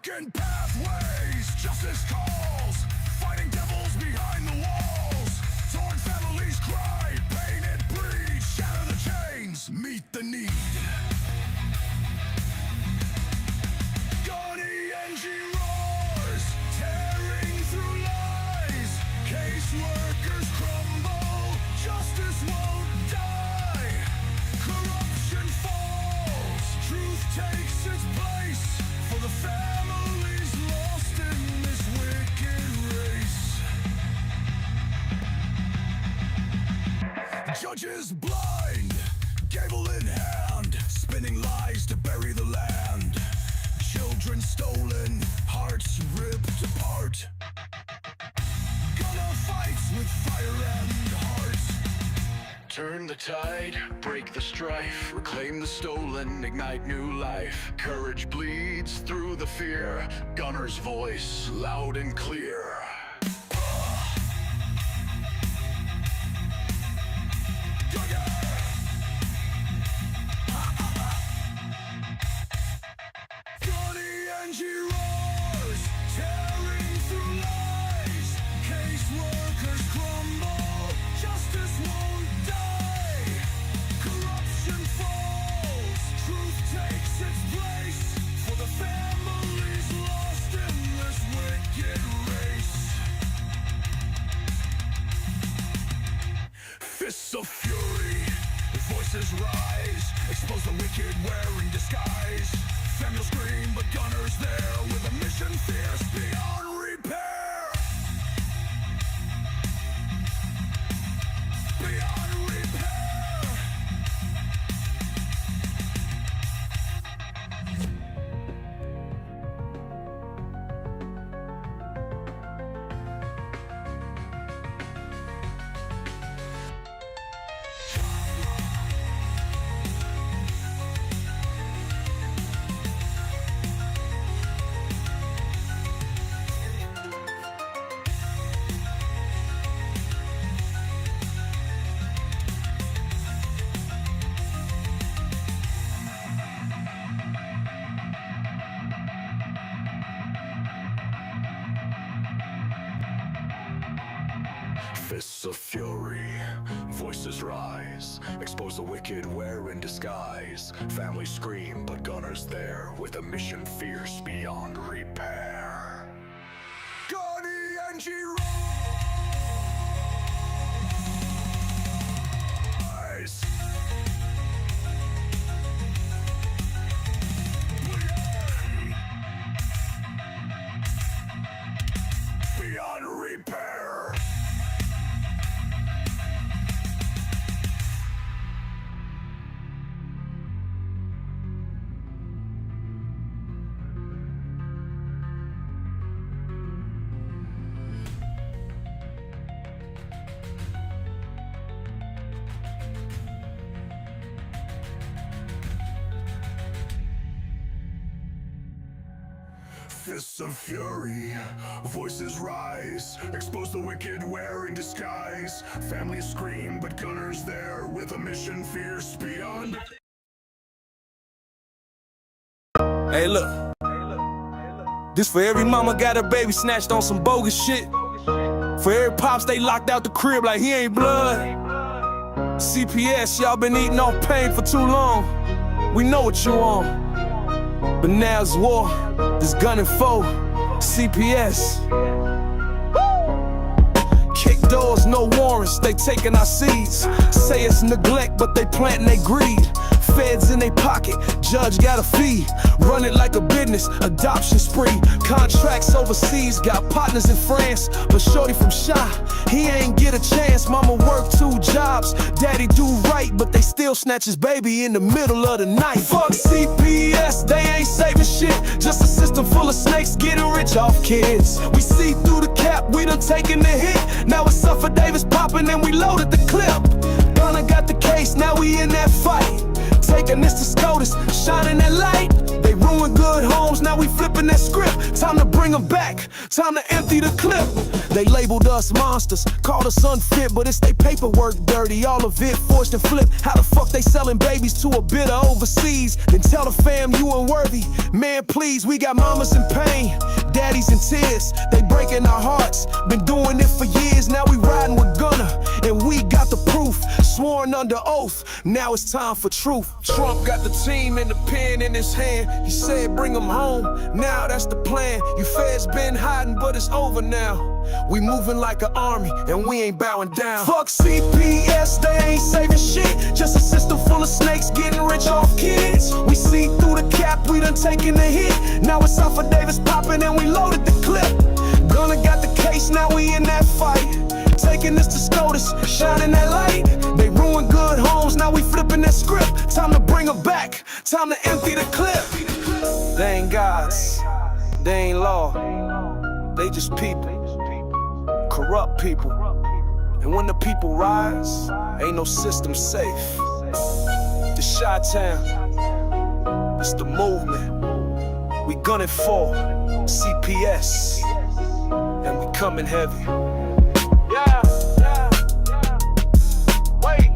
Darkened pathways, justice calls, fighting devils behind the walls. Torn families cry, painted breed, shatter the chains, meet the need. Gunny engine roars, tearing through lies. Caseworkers crumble, justice won't die. Corruption falls, truth takes its place. For the families lost in this wicked race. Judges blind, gavel in hand, spinning lies to bury the land. Children stolen, hearts ripped apart. Gonna fights with fire and heart. Turn the tide, break the strife, reclaim the stolen, ignite new life. Courage bleeds through the fear, Gunner's voice loud and clear. Gunny engine roars, tearing through lies. Caseworkers crumble, justice won't die. Corruption falls, truth takes its place. For the families lost in this wicked race. Fists of fury, voices rise, expose the wicked wearing disguise. Families scream, but Gunner's there with a mission fierce beyond repair. Beyond repair. Fists of fury, voices rise, expose the wicked wearing disguise. Families scream, but Gunner's there with a mission fierce beyond repair. Gunny engine rise. Beyond repair. Fists of fury, voices rise, expose the wicked wearing disguise. Families scream, but Gunner's there with a mission fierce beyond. Hey look, this for every mama got her baby snatched on some bogus shit. For every pops they locked out the crib like he ain't blood. CPS, y'all been eating off pain for too long. We know what you on. But now it's war, this gun and foe, CPS. Kick doors, no warrants, they taking our seeds. Say it's neglect, but they planting they greed. Feds in they pocket, judge got a fee. Run it like a business, adoption spree. Contracts overseas, got partners in France. But shorty from Shy, he ain't get a chance. Mama work 2 jobs, daddy do right, but they still snatch his baby in the middle of the night. Fuck CPS, they ain't saving shit. Just a system full of snakes getting rich off kids. We see through the cap, we done taken the hit. Now it's Suffer Davis popping and we loaded the clip. Gunna got the case, now we in that fight. taking this to SCOTUS, shining that light. They ruined good homes, now we flipping that script. Time to bring them back, time to empty the clip. They labeled us monsters, called us unfit, but it's they paperwork dirty, all of it forced and flipped. How the fuck they selling babies to a bidder overseas? Then tell the fam you unworthy. Man, please, we got mamas in pain, daddies in tears. They breaking our hearts, been doing it for years. Now we riding with Gunner, and we got the proof, sworn under oath. Now it's time for truth. Trump got the team and the pen in his hand. He said bring them home, now that's the plan. You feds been hiding, but it's over now. We moving like an army, and we ain't bowing down. Fuck CPS, they ain't saving shit. Just a system full of snakes getting rich off kids. We see through the cap, we done taken the hit. Now it's off of Davis popping, and we loaded the clip. Gunna got the case, now we in that fight. Taking this to SCOTUS, shining that light. They ruined good homes, now we flipping that script. Time to bring them back, time to empty the clip. They ain't gods, they ain't law, they just people, corrupt people. And when the people rise, ain't no system safe. The Chi-Town, it's the movement. We gunning for CPS, and we coming heavy. Yeah, yeah, yeah. Wait.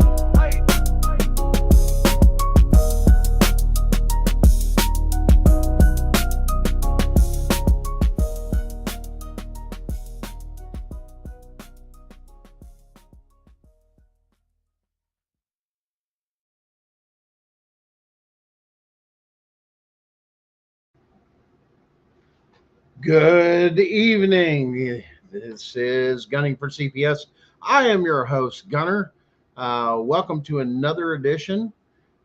Good evening. This is Gunning for CPS. I am your host, Gunner. Welcome to another edition.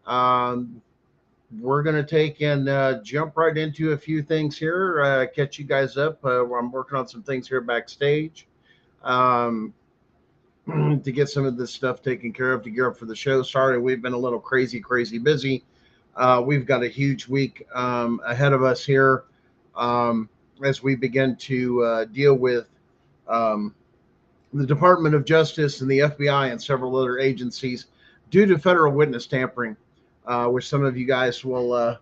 We're going to take and jump right into a few things here, catch you guys up. I'm working on some things here backstage to get some of this stuff taken care of, to gear up for the show. Sorry, we've been a little crazy busy. We've got a huge week ahead of us here. As we begin to deal with the Department of Justice and the FBI and several other agencies due to federal witness tampering, which some of you guys will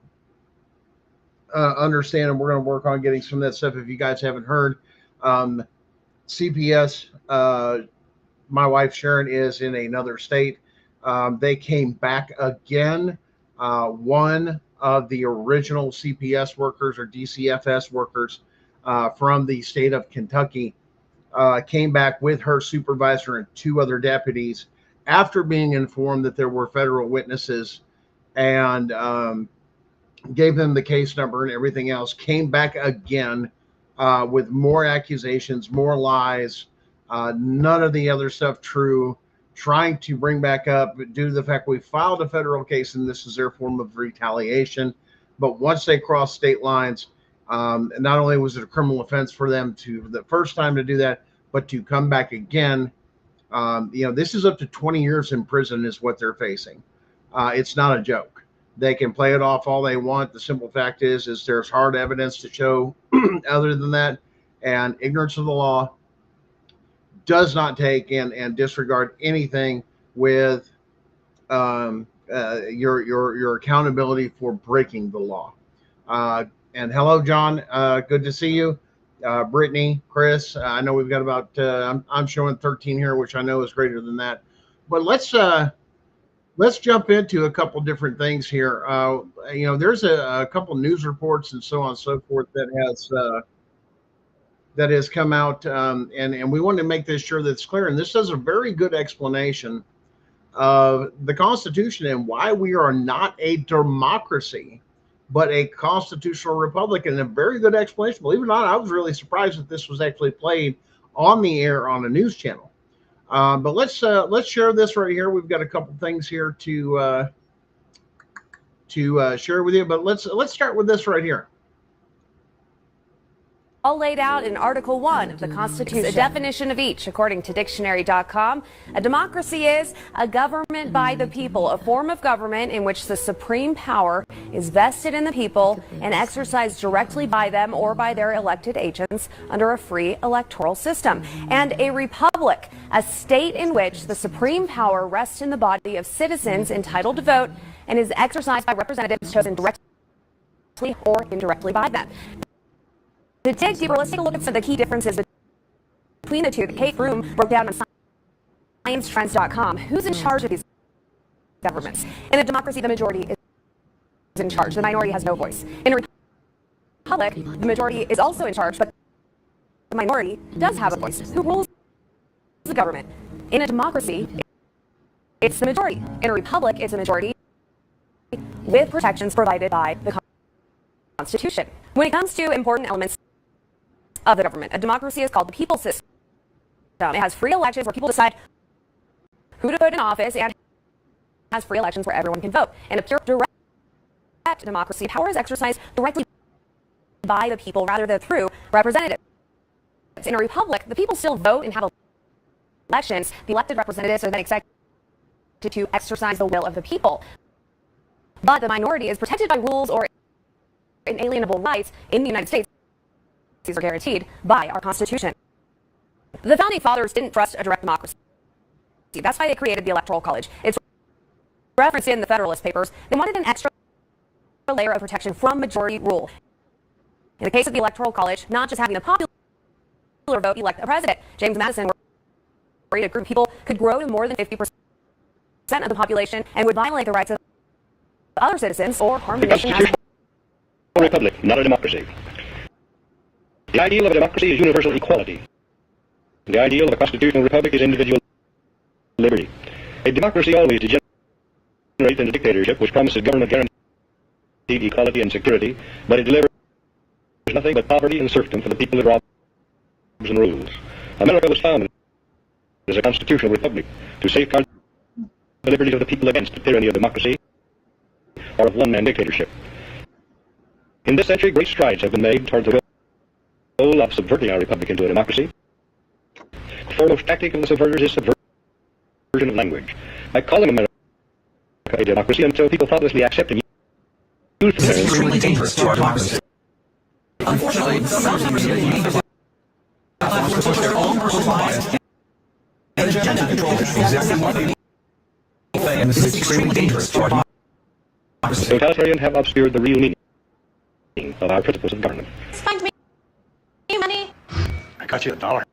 understand, and we're going to work on getting some of that stuff. If you guys haven't heard, CPS, my wife Sharon is in another state. They came back again. One of the original CPS workers or DCFS workers from the state of Kentucky came back with her supervisor and two other deputies after being informed that there were federal witnesses, and gave them the case number and everything else. Came back again with more accusations, more lies, none of the other stuff true, trying to bring back up due to the fact we filed a federal case and this is their form of retaliation. But once they crossed state lines, not only was it a criminal offense for them to the first time to do that, but to come back again, this is up to 20 years in prison is what they're facing. It's not a joke. They can play it off all they want. The simple fact is there's hard evidence to show other than that, and ignorance of the law does not take and disregard anything with your accountability for breaking the law. And hello, John. Good to see you. Brittany, Chris. I know we've got about I'm showing 13 here, which I know is greater than that. But let's jump into a couple different things here. There's a couple news reports and so on and so forth that has come out, and we want to make this sure that it's clear. And this does a very good explanation of the Constitution and why we are not a democracy, but a constitutional republic, and a very good explanation. Believe it or not, I was really surprised that this was actually played on the air on a news channel. But let's share this right here. We've got a couple things here to share with you, but let's start with this right here. all laid out in Article 1 of the Constitution. A definition of each, according to dictionary.com. A democracy is a government by the people, a form of government in which the supreme power is vested in the people and exercised directly by them or by their elected agents under a free electoral system. And a republic, a state in which the supreme power rests in the body of citizens entitled to vote and is exercised by representatives chosen directly or indirectly by them. To dig deeper, let's take a look at some of the key differences between the two. Kate Broom broke down on sciencetrends.com. Who's in charge of these governments? In a democracy, the majority is in charge. The minority has no voice. In a republic, the majority is also in charge, but the minority does have a voice. Who rules the government? In a democracy, it's the majority. In a republic, it's a majority with protections provided by the Constitution. When it comes to important elements of the government, a democracy is called the people's system. It has free elections where people decide who to put in office and has free elections where everyone can vote. In a pure direct democracy, power is exercised directly by the people rather than through representatives. In a republic, the people still vote and have elections. The elected representatives are then expected to exercise the will of the people. But the minority is protected by rules or inalienable rights in the United States. These are guaranteed by our Constitution. The Founding Fathers didn't trust a direct democracy. That's why they created the Electoral College. It's referenced in the Federalist Papers. They wanted an extra layer of protection from majority rule. In the case of the Electoral College, not just having a popular vote elect a president. James Madison worried a group of people could grow to more than 50% of the population and would violate the rights of other citizens or harm the nation. A republic, not a democracy. The ideal of a democracy is universal equality. The ideal of a constitutional republic is individual liberty. A democracy always degenerates into dictatorship, which promises government guaranteed equality and security, but it delivers nothing but poverty and serfdom for the people it robs and rules. America was founded as a constitutional republic to safeguard the liberties of the people against the tyranny of democracy or of one-man dictatorship. In this century, great strides have been made toward the goal of subverting our republic into a democracy. The foremost tactic of the subverters is subversion of language. By calling America a democracy until people thoughtlessly accept and use this is extremely dangerous to our democracy. Unfortunately, some members of the platforms push their own personal bias and agenda to control exactly what they think, and this is extremely dangerous to our democracy. The totalitarian have obscured the real meaning of our principles of government. Find me money. I got you $1.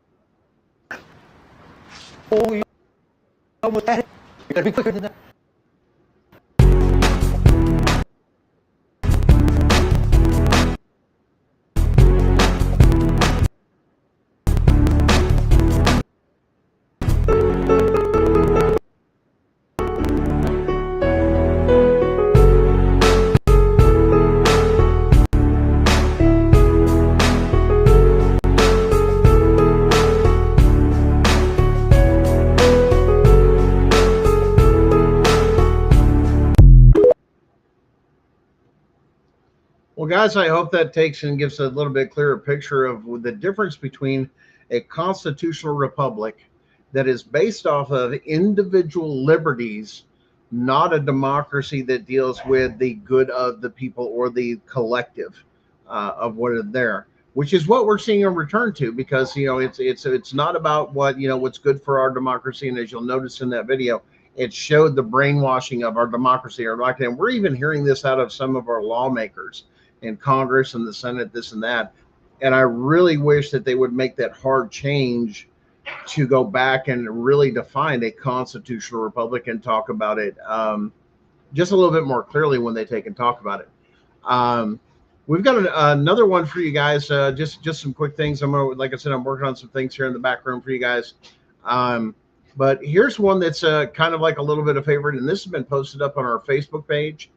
Oh, you almost had it. You gotta be quicker than that. Well, guys, I hope that takes and gives a little bit clearer picture of the difference between a constitutional republic that is based off of individual liberties, not a democracy that deals with the good of the people or the collective of what is there, which is what we're seeing a return to, because it's not about what's good for our democracy. And as you'll notice in that video, it showed the brainwashing of our democracy. And we're even hearing this out of some of our lawmakers in Congress and the Senate, this and that. And I really wish that they would make that hard change to go back and really define a constitutional republic and talk about it just a little bit more clearly when they take and talk about it. We've got another one for you guys. Just some quick things. Like I said, I'm working on some things here in the back room for you guys. But here's one that's kind of like a little bit of favorite, and this has been posted up on our Facebook page.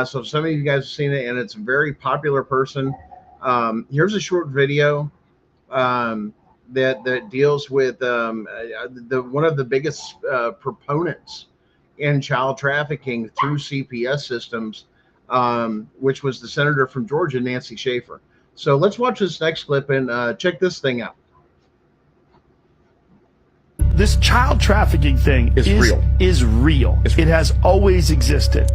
So some of you guys have seen it, and it's a very popular person. Here's a short video that deals with one of the biggest proponents in child trafficking through CPS systems, which was the senator from Georgia, Nancy Schaefer. So let's watch this next clip and check this thing out. This child trafficking thing is real. It has always existed.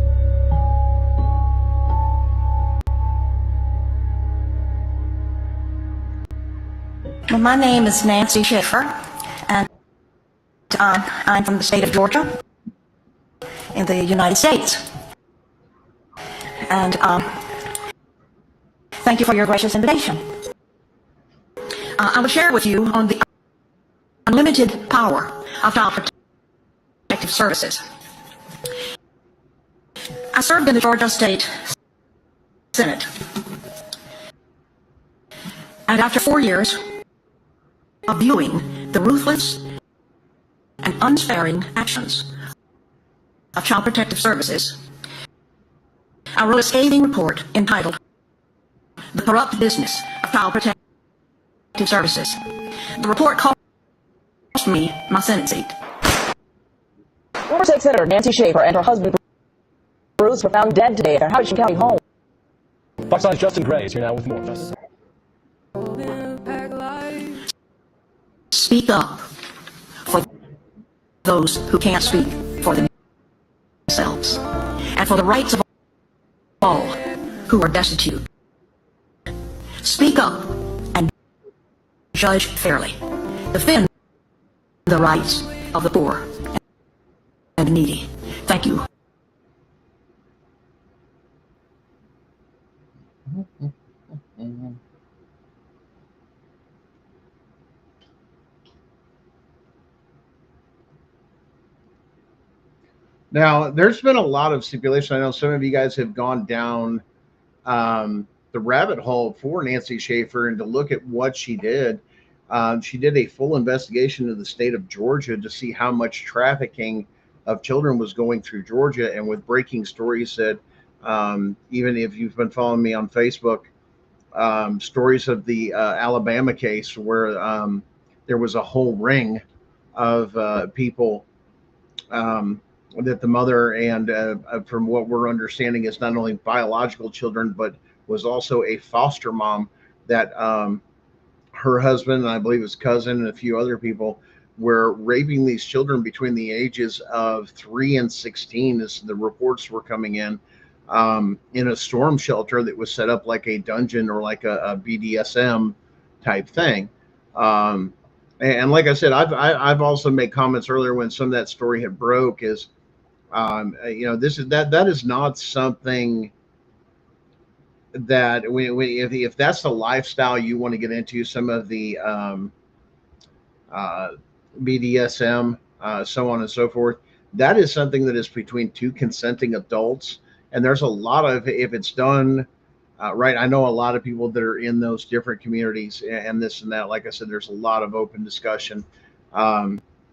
Well, my name is Nancy Schaefer, and I'm from the state of Georgia in the United States. And thank you for your gracious invitation. I will share with you on the unlimited power of Child Protective Services. I served in the Georgia State Senate, and after 4 years of viewing the ruthless and unsparing actions of Child Protective Services, I wrote a scathing report entitled "The Corrupt Business of Child Protective Services." The report cost me my Senate seat. Former State Senator Nancy Schaefer and her husband Bruce were found dead today at their Howard County home. Fox 9's Justin Gray is here now with more. Justin. Speak up for those who can't speak for themselves, and for the rights of all who are destitute. Speak up and judge fairly. Defend the rights of the poor and the needy. Thank you. Now, there's been a lot of stipulation. I know some of you guys have gone down the rabbit hole for Nancy Schaefer and to look at what she did. She did a full investigation of the state of Georgia to see how much trafficking of children was going through Georgia. And with breaking stories that, even if you've been following me on Facebook, stories of the Alabama case where there was a whole ring of people that the mother and from what we're understanding is not only biological children, but was also a foster mom that her husband, and I believe his cousin and a few other people were raping these children between the ages of 3 and 16 as the reports were coming in a storm shelter that was set up like a dungeon or like a BDSM type thing. And like I said, I've also made comments earlier when some of that story had broke is, that is not something that if that's the lifestyle you want to get into, some of the BDSM, so on and so forth, that is something that is between two consenting adults. And there's a lot of, if it's done right, I know a lot of people that are in those different communities and this and that. Like I said, there's a lot of open discussion.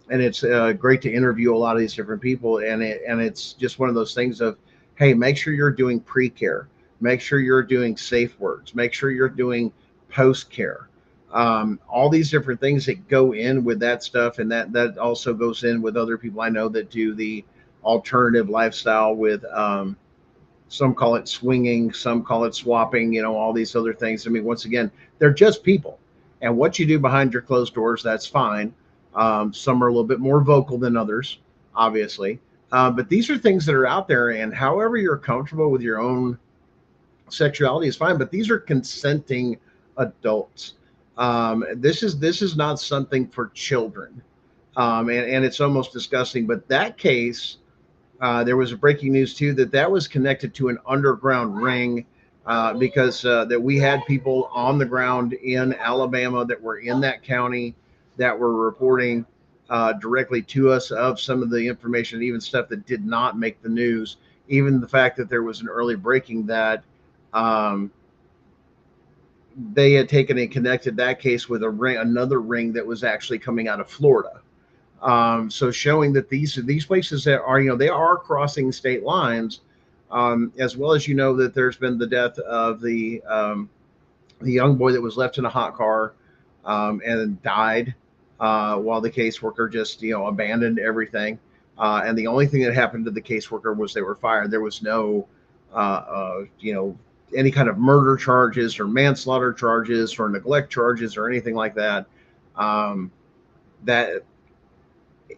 And it's great to interview a lot of these different people. And it's just one of those things of, hey, make sure you're doing pre-care. Make sure you're doing safe words. Make sure you're doing post-care. All these different things that go in with that stuff. And that also goes in with other people I know that do the alternative lifestyle with, some call it swinging, some call it swapping, all these other things. I mean, once again, they're just people. And what you do behind your closed doors, that's fine. Some are a little bit more vocal than others, obviously. But these are things that are out there, and however you're comfortable with your own sexuality is fine. But these are consenting adults. This is not something for children. And it's almost disgusting. But that case, there was a breaking news too that was connected to an underground ring because that we had people on the ground in Alabama that were in that county that were reporting directly to us of some of the information, even stuff that did not make the news. Even the fact that there was an early breaking that they had taken and connected that case with another ring that was actually coming out of Florida. So showing that these places that are, they are crossing state lines, as well as, that there's been the death of the young boy that was left in a hot car and died while the caseworker just, abandoned everything. And the only thing that happened to the caseworker was they were fired. There was no, any kind of murder charges or manslaughter charges or neglect charges or anything like that. That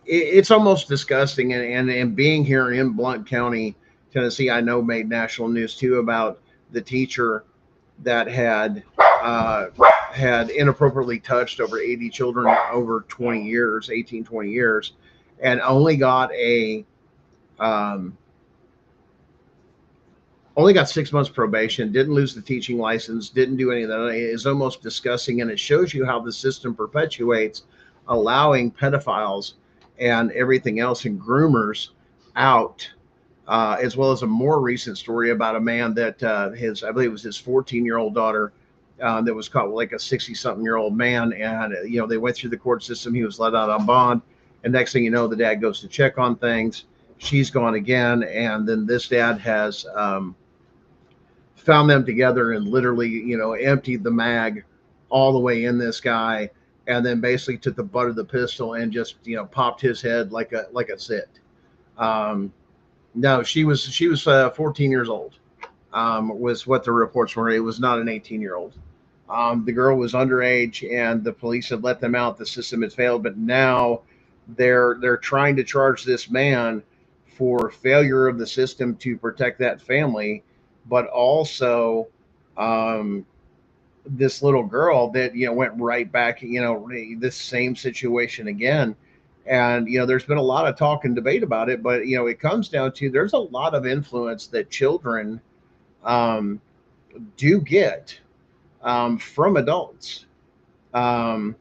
it's almost disgusting. And being here in Blount County, Tennessee, I know made national news too about the teacher that had inappropriately touched over 80 children over 20 years, 18, 20 years, and only got 6 months probation, didn't lose the teaching license, didn't do any of that. It is almost disgusting. And it shows you how the system perpetuates allowing pedophiles and everything else and groomers out, as well as a more recent story about a man that I believe it was his 14-year-old daughter that was caught with like a 60-something-year-old man. And, they went through the court system. He was let out on bond. And next thing you know, the dad goes to check on things. She's gone again. And then this dad has found them together and literally, emptied the mag all the way in this guy, and then basically took the butt of the pistol and just, popped his head like a zit. No, she was 14 years old, was what the reports were. It was not an 18-year-old. The girl was underage, and the police had let them out. The system had failed, but now they're trying to charge this man for failure of the system to protect that family, but also this little girl that went right back, this same situation again. And there's been a lot of talk and debate about it, but it comes down to there's a lot of influence that children do get from adults. And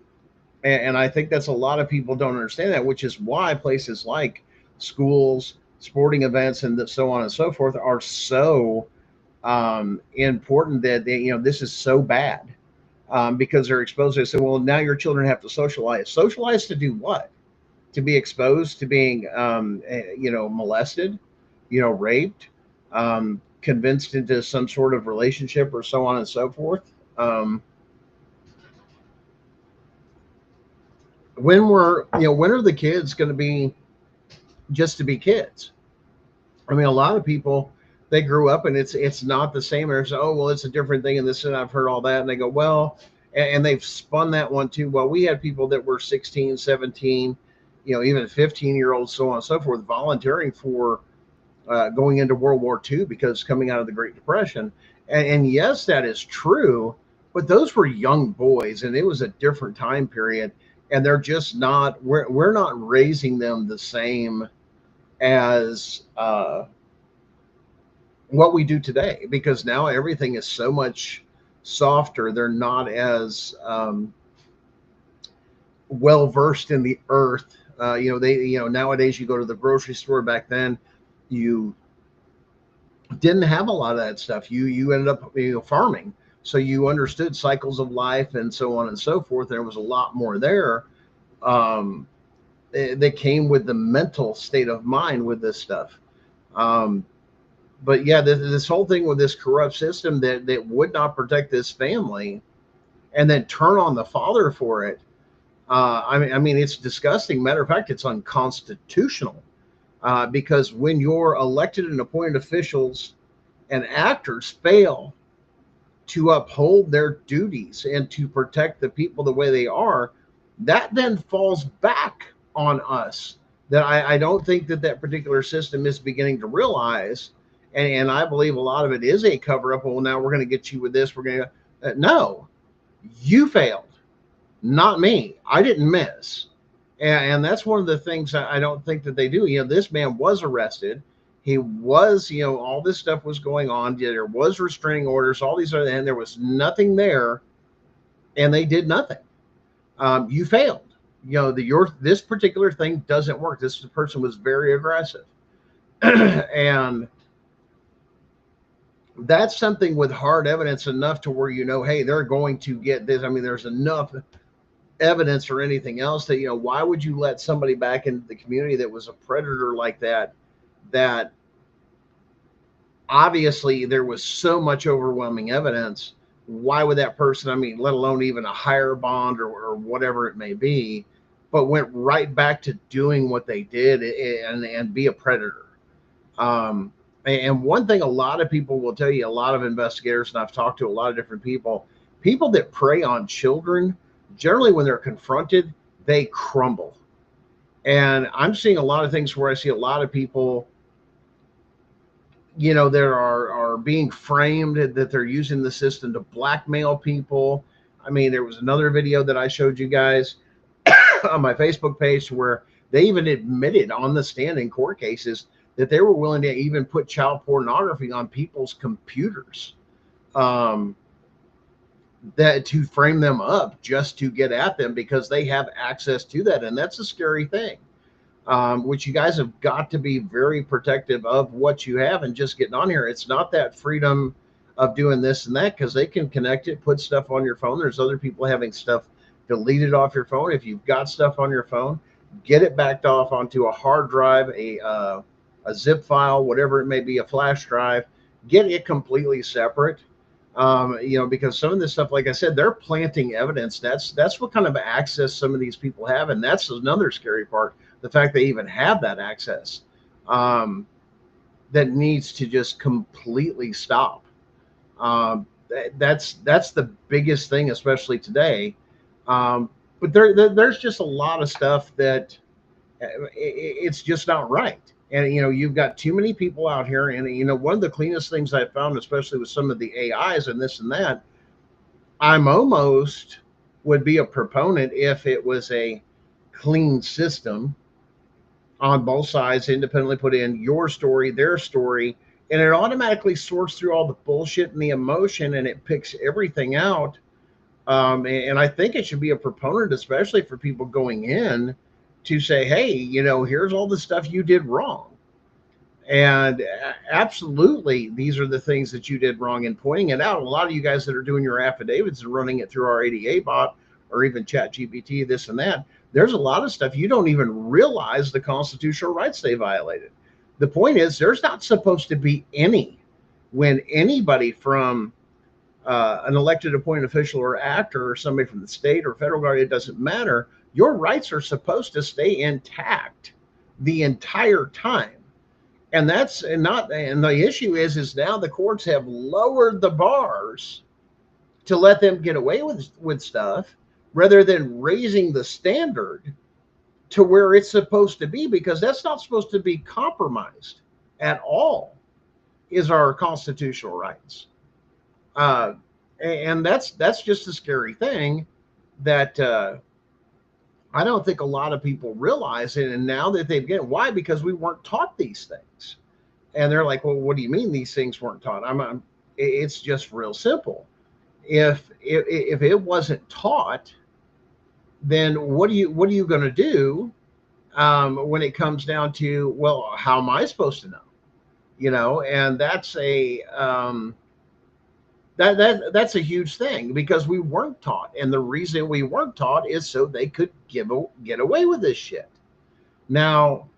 I think that's a lot of people don't understand that, which is why places like schools, sporting events, and so on and so forth are so important, that this is so bad, because they're exposed. They say, well, now your children have to socialize to do what? To be exposed to being molested, raped, convinced into some sort of relationship, or so on and so forth. When are the kids going to be just to be kids? I mean, a lot of people, they grew up and it's not the same. Or oh, well, it's a different thing. And this, and I've heard all that. And they go, well, and they've spun that one too. Well, we had people that were 16, 17, even 15-year-olds, so on and so forth, volunteering for going into World War II because coming out of the Great Depression. And yes, that is true. But those were young boys, and it was a different time period. And they're just not, we're not raising them the same as what we do today, because now everything is so much softer. They're not as well versed in the earth. Nowadays you go to the grocery store. Back then you didn't have a lot of that stuff. You ended up farming, so you understood cycles of life and so on and so forth. There was a lot more there that came with the mental state of mind with this stuff. But yeah, this whole thing with this corrupt system that would not protect this family, and then turn on the father for it. I mean, it's disgusting. Matter of fact, it's unconstitutional, because when your elected and appointed officials and actors fail to uphold their duties and to protect the people the way they are, that then falls back on us. That I don't think that particular system is beginning to realize. And I believe a lot of it is a cover up. Well, now we're going to get you with this. We're going to, no, you failed, not me. I didn't miss. And that's one of the things I don't think that they do. This man was arrested. He was, all this stuff was going on. There was restraining orders, all these other, and there was nothing there, and they did nothing. You failed. This particular thing doesn't work. This person was very aggressive. And that's something with hard evidence enough to where, hey, they're going to get this. I mean, there's enough evidence or anything else that, why would you let somebody back into the community that was a predator like that obviously there was so much overwhelming evidence. Why would that person, I mean, let alone even a higher bond or whatever it may be, but went right back to doing what they did and be a predator? And one thing a lot of people will tell you, a lot of investigators, and I've talked to a lot of different people that prey on children, generally when they're confronted, they crumble. And I'm seeing a lot of things where I see a lot of people, that are being framed, that they're using the system to blackmail people. I mean, there was another video that I showed you guys on my Facebook page where they even admitted on the stand in court cases that they were willing to even put child pornography on people's computers, that to frame them up just to get at them because they have access to that. And that's a scary thing, which you guys have got to be very protective of what you have and just getting on here. It's not that freedom of doing this and that, because they can connect it, put stuff on your phone. There's other people having stuff deleted off your phone. If you've got stuff on your phone, get it backed off onto a hard drive, a zip file, whatever it may be, a flash drive. Get it completely separate. Because some of this stuff, like I said, they're planting evidence. That's what kind of access some of these people have, and that's another scary part. The fact they even have that access, that needs to just completely stop. That's the biggest thing, especially today. But there's just a lot of stuff that it's just not right. And, you've got too many people out here. And, one of the cleanest things I've found, especially with some of the AIs and this and that, I'm almost would be a proponent if it was a clean system on both sides, independently put in your story, their story, and it automatically sorts through all the bullshit and the emotion, and it picks everything out. And I think it should be a proponent, especially for people going in, to say, hey, here's all the stuff you did wrong. And absolutely, these are the things that you did wrong, and pointing it out. A lot of you guys that are doing your affidavits and running it through our ADA bot or even ChatGPT, this and that, there's a lot of stuff you don't even realize the constitutional rights they violated. The point is, there's not supposed to be any, when anybody from an elected appointed official or actor or somebody from the state or federal government, it doesn't matter. Your rights are supposed to stay intact the entire time. And that's not, and the issue is now the courts have lowered the bars to let them get away with stuff, rather than raising the standard to where it's supposed to be, because that's not supposed to be compromised at all, is our constitutional rights. And that's just a scary thing that I don't think a lot of people realize it. And now that they've get why? Because we weren't taught these things. And they're like, well, what do you mean these things weren't taught? It's just real simple. If it wasn't taught, then what are you going to do when it comes down to, well, how am I supposed to know? And that's a that's a huge thing, because we weren't taught, and the reason we weren't taught is so they could get away with this shit. Now,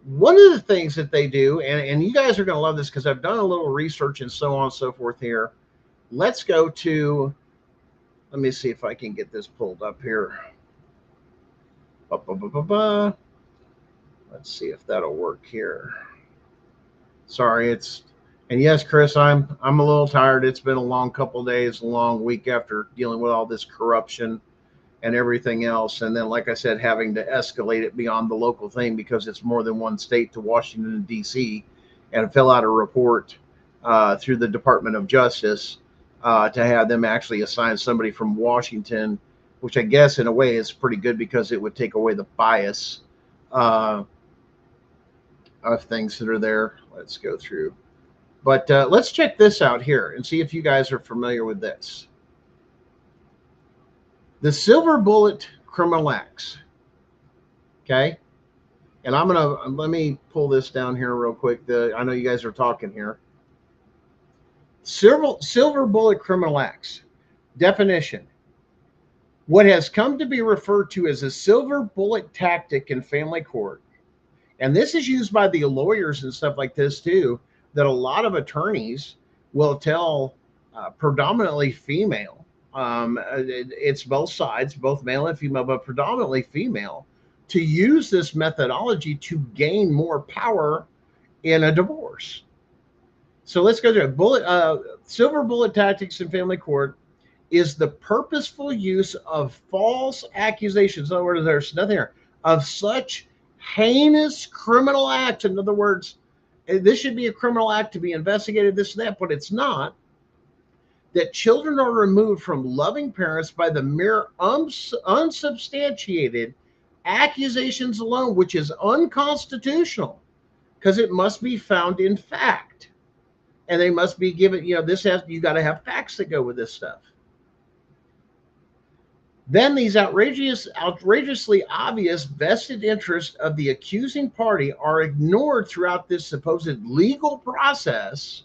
one of the things that they do, and you guys are going to love this because I've done a little research and so on and so forth here. Let's go to, let me see if I can get this pulled up here. Let's see if that'll work here. Sorry, and yes, Chris, I'm a little tired. It's been a long couple of days, a long week after dealing with all this corruption and everything else. And then, like I said, having to escalate it beyond the local thing, because it's more than one state, to Washington, D.C., and fill out a report through the Department of Justice to have them actually assign somebody from Washington, which I guess in a way is pretty good, because it would take away the bias of things that are there. Let's go through. But let's check this out here and see if you guys are familiar with this. The Silver Bullet Criminal Acts. Okay. And let me pull this down here real quick. I know you guys are talking here. Silver Bullet Criminal Acts. Definition. What has come to be referred to as a silver bullet tactic in family court. And this is used by the lawyers and stuff like this too, that a lot of attorneys will tell predominantly female, it's both sides, both male and female, but predominantly female, to use this methodology to gain more power in a divorce. So let's go through it. Silver bullet tactics in family court is the purposeful use of false accusations. In other words, there's nothing here of such heinous criminal acts. In other words, this should be a criminal act to be investigated, this and that, but it's not. That children are removed from loving parents by the mere unsubstantiated accusations alone, which is unconstitutional because it must be found in fact. And they must be given, you got to have facts that go with this stuff. Then these outrageously obvious vested interests of the accusing party are ignored throughout this supposed legal process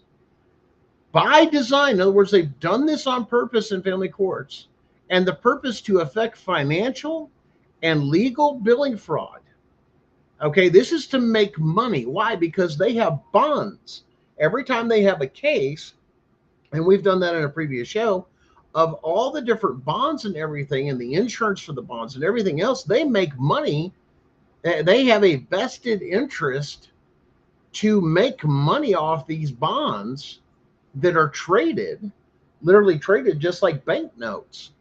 by design. In other words, they've done this on purpose in family courts, and the purpose to affect financial and legal billing fraud. Okay, this is to make money. Why? Because they have bonds. Every time they have a case, and we've done that in a previous show, of all the different bonds and everything, and the insurance for the bonds and everything else, they make money. They have a vested interest to make money off these bonds that are traded, literally traded just like banknotes,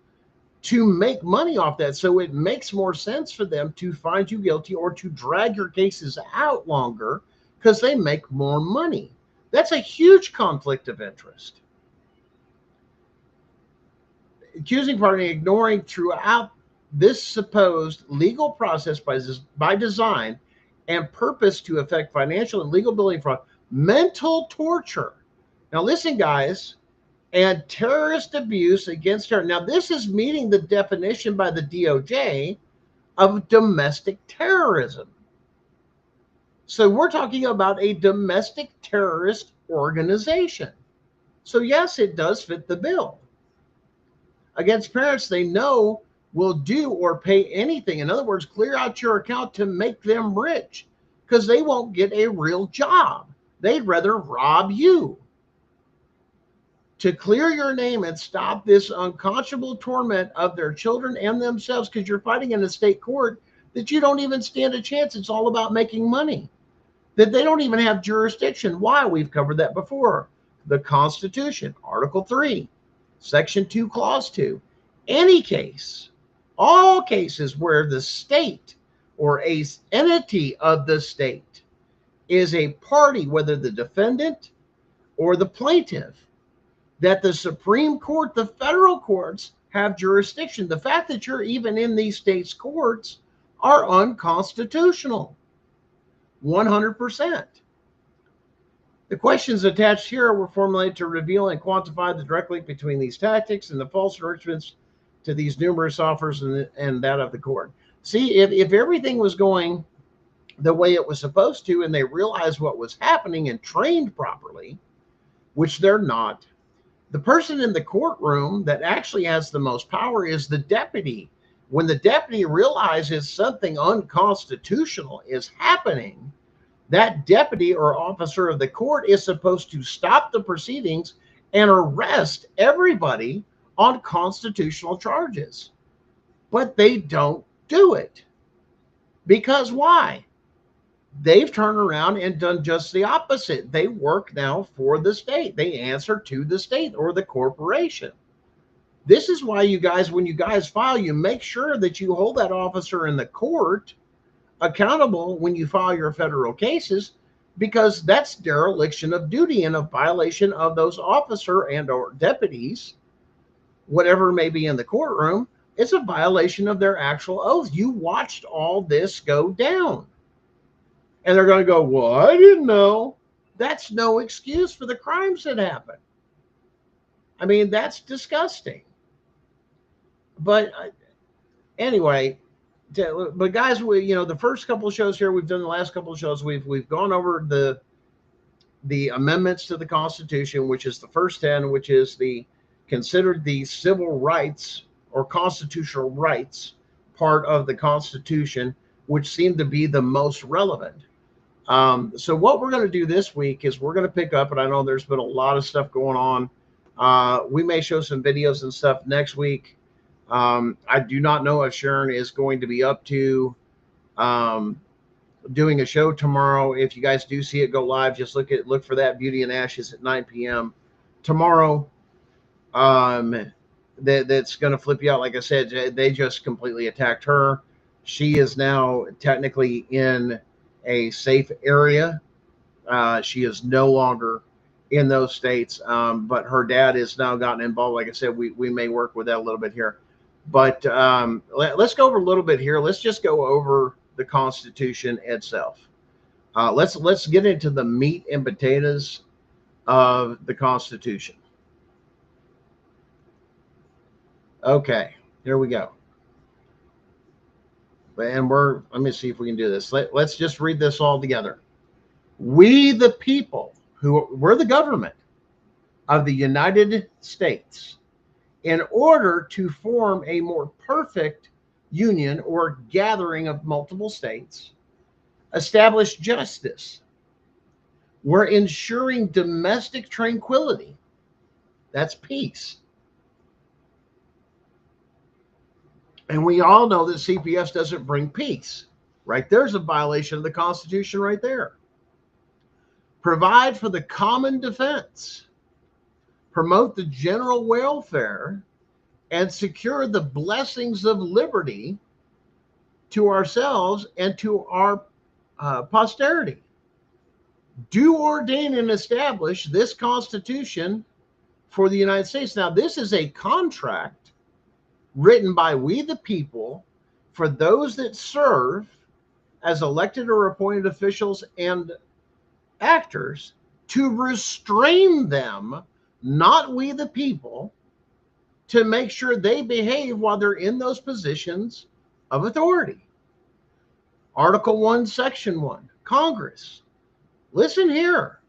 to make money off that. So it makes more sense for them to find you guilty or to drag your cases out longer because they make more money. That's a huge conflict of interest. Accusing party ignoring throughout this supposed legal process by design and purpose to affect financial and legal billing fraud, mental torture. Now listen, guys, and terrorist abuse against her. Now this is meeting the definition by the DOJ of domestic terrorism. So we're talking about a domestic terrorist organization. So yes, it does fit the bill. Against parents they know will do or pay anything. In other words, clear out your account to make them rich because they won't get a real job. They'd rather rob you. To clear your name and stop this unconscionable torment of their children and themselves, because you're fighting in a state court that you don't even stand a chance. It's all about making money. That they don't even have jurisdiction. Why? We've covered that before. The Constitution, Article 3, Section 2, Clause 2. Any case, all cases where the state or a entity of the state is a party, whether the defendant or the plaintiff, that the Supreme Court, the federal courts, have jurisdiction. The fact that you're even in these states' courts are unconstitutional. 100%. The questions attached here were formulated to reveal and quantify the direct link between these tactics and the false enrichments to these numerous offers and that of the court. See, if everything was going the way it was supposed to, and they realized what was happening and trained properly, which they're not, the person in the courtroom that actually has the most power is the deputy. When the deputy realizes something unconstitutional is happening, that deputy or officer of the court is supposed to stop the proceedings and arrest everybody on constitutional charges. But they don't do it. Because why? They've turned around and done just the opposite. They work now for the state. They answer to the state or the corporation. This is why you guys, when you guys file, you make sure that you hold that officer in the court accountable when you file your federal cases, because that's dereliction of duty and a violation of those officer and or deputies, whatever may be in the courtroom. It's a violation of their actual oath. You watched all this go down. And they're going to go, well, I didn't know. That's no excuse for the crimes that happen. I mean, that's disgusting. But anyway, but guys, the first couple of shows here, we've done the last couple of shows, we've gone over the amendments to the Constitution, which is the first 10, which is considered the civil rights or constitutional rights part of the Constitution, which seemed to be the most relevant. So what we're going to do this week is we're going to pick up, and I know there's been a lot of stuff going on. We may show some videos and stuff next week. I do not know if Sharon is going to be up to doing a show tomorrow. If you guys do see it go live, just look for that, Beauty and Ashes, at 9 p.m. tomorrow. That's going to flip you out. Like I said, they just completely attacked her. She is now technically in a safe area. She is no longer in those states, but her dad has now gotten involved. Like I said, we may work with that a little bit here. But let's go over a little bit here. Let's just go over the Constitution itself. Let's get into the meat and potatoes of the Constitution. Okay, here we go. And let me see if we can do this. Let's just read this all together. We, the people, we're the government of the United States, in order to form a more perfect union or gathering of multiple states, establish justice. We're ensuring domestic tranquility. That's peace. And we all know that CPS doesn't bring peace. Right there's a violation of the Constitution right there. Provide for the common defense. Promote the general welfare and secure the blessings of liberty to ourselves and to our posterity. Do ordain and establish this Constitution for the United States. Now, this is a contract written by we the people for those that serve as elected or appointed officials and actors, to restrain them, not we the people, to make sure they behave while they're in those positions of authority. Article 1, Section 1, Congress. Listen here.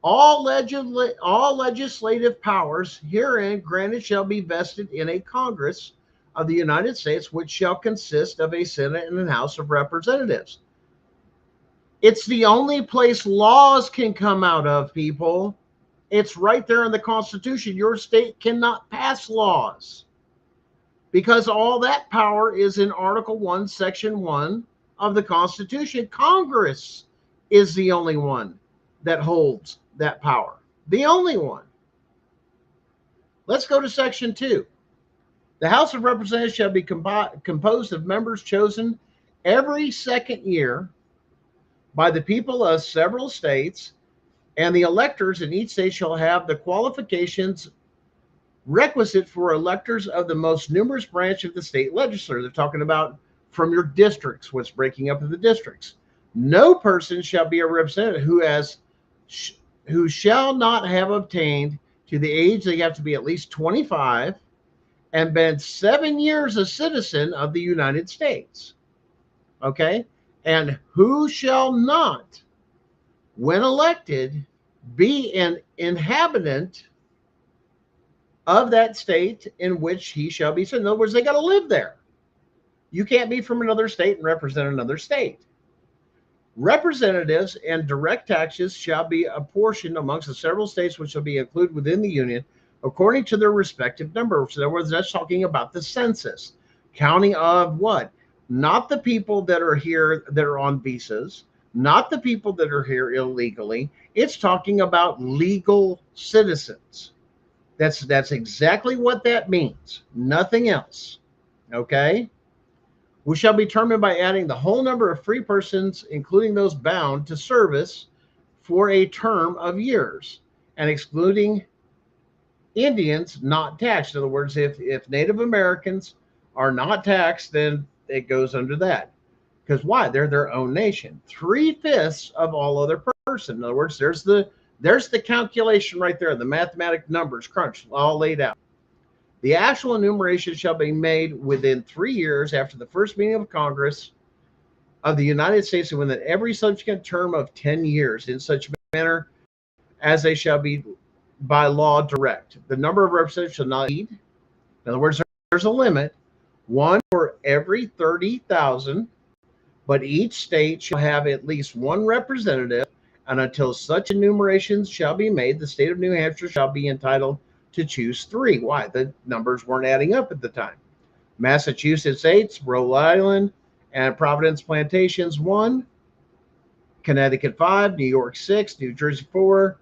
All legislative powers herein granted shall be vested in a Congress of the United States, which shall consist of a Senate and a House of Representatives. It's the only place laws can come out of, people. It's right there in the Constitution. Your state cannot pass laws because all that power is in Article 1, Section 1 of the Constitution. Congress is the only one that holds that power. The only one. Let's go to Section 2. The House of Representatives shall be composed of members chosen every second year by the people of several states, and the electors in each state shall have the qualifications requisite for electors of the most numerous branch of the state legislature. They're talking about from your districts, what's breaking up of the districts. No person shall be a representative who shall not have obtained to the age they have to be at least 25 and been 7 years a citizen of the United States. Okay? And who shall not, when elected, be an inhabitant of that state in which he shall be sent. In other words, they got to live there. You can't be from another state and represent another state. Representatives and direct taxes shall be apportioned amongst the several states which shall be included within the Union according to their respective numbers. In other words, that's talking about the census. Counting of what? Not the people that are here that are on visas, not the people that are here illegally. It's talking about legal citizens. That's exactly what that means. Nothing else. Okay? We shall be determined by adding the whole number of free persons, including those bound to service for a term of years, and excluding Indians not taxed. In other words, if Native Americans are not taxed, then it goes under that. Because why? They're their own nation. 3/5 of all other person. In other words, there's the calculation right there, the mathematic numbers crunched, all laid out. The actual enumeration shall be made within 3 years after the first meeting of Congress of the United States, and within every subsequent term of 10 years, in such manner as they shall be by law direct. The number of representatives shall not exceed. In other words, there's a limit, one for every 30,000, but each state shall have at least one representative, and until such enumerations shall be made, the state of New Hampshire shall be entitled to choose 3. Why? The numbers weren't adding up at the time. Massachusetts 8, Rhode Island and Providence Plantations 1, Connecticut 5, New York 6, New Jersey 4,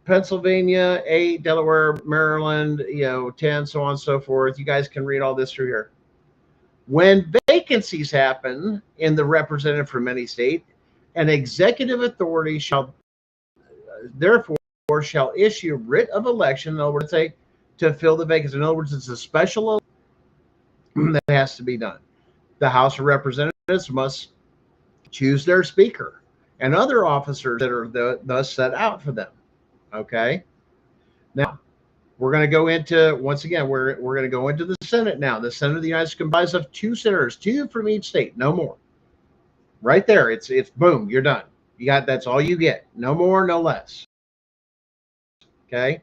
Pennsylvania 8, Delaware, Maryland, 10, so on and so forth. You guys can read all this through here. When vacancies happen in the representative from any state, an executive authority shall therefore issue writ of election. In other words, to fill the vacancy. In other words, it's a special that has to be done. The House of Representatives must choose their speaker and other officers that are thus set out for them. Okay. Now we're going to go into, once again, we're going to go into the Senate now. The Senate of the United States comprises of 2 senators, 2 from each state, no more. Right there, it's boom, you're done. You got, that's all you get. No more, no less. Okay.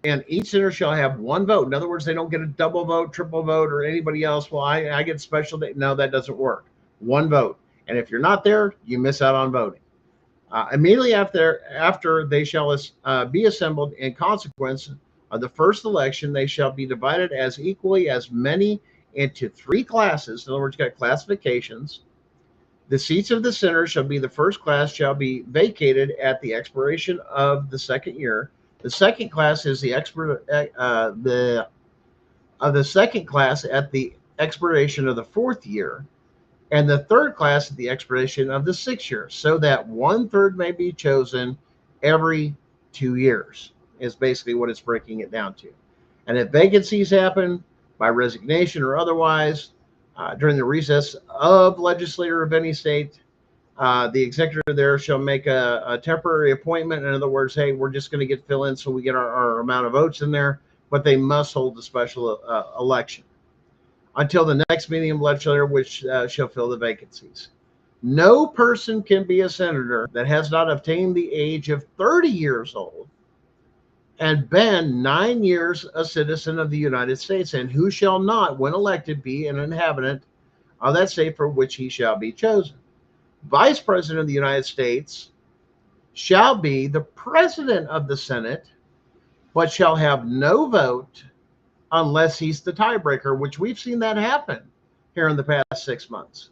And each senator shall have 1 vote. In other words, they don't get a double vote, triple vote, or anybody else. Well, I get special. No, that doesn't work. 1 vote. And if you're not there, you miss out on voting. Immediately after they shall be assembled in consequence of the first election, they shall be divided as equally as many into 3 classes. In other words, you got classifications. The seats of the senators shall be, the first class shall be vacated at the expiration of the 2nd year. The second class is the second class at the expiration of the 4th year, and the third class at the expiration of the 6th year, so that 1/3 may be chosen every 2 years, is basically what it's breaking it down to. And if vacancies happen by resignation or otherwise during the recess of legislature of any state, the executive there shall make a temporary appointment. In other words, hey, we're just going to get fill in so we get our amount of votes in there, but they must hold a special election until the next meeting of legislature, which shall fill the vacancies. No person can be a senator that has not obtained the age of 30 years old and been 9 years a citizen of the United States, and who shall not, when elected, be an inhabitant of that state for which he shall be chosen. Vice President of the United States shall be the President of the Senate, but shall have no vote unless he's the tiebreaker, which we've seen that happen here in the past 6 months.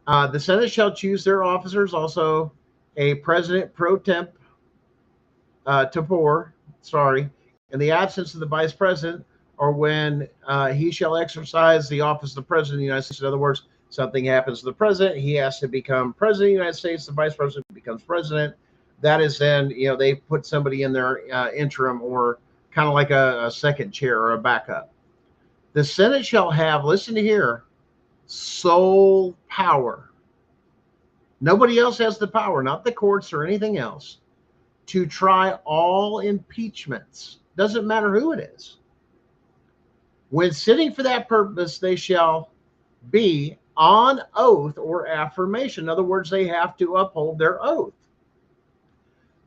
The Senate shall choose their officers, also a President pro tempore, in the absence of the Vice President, or when he shall exercise the office of the President of the United States. In other words, something happens to the President, he has to become President of the United States, the Vice President becomes President. That is then, they put somebody in their interim, or kind of like a second chair or a backup. The Senate shall have, listen to here, sole power. Nobody else has the power, not the courts or anything else, to try all impeachments. Doesn't matter who it is. When sitting for that purpose, they shall be on oath or affirmation. In other words, they have to uphold their oath.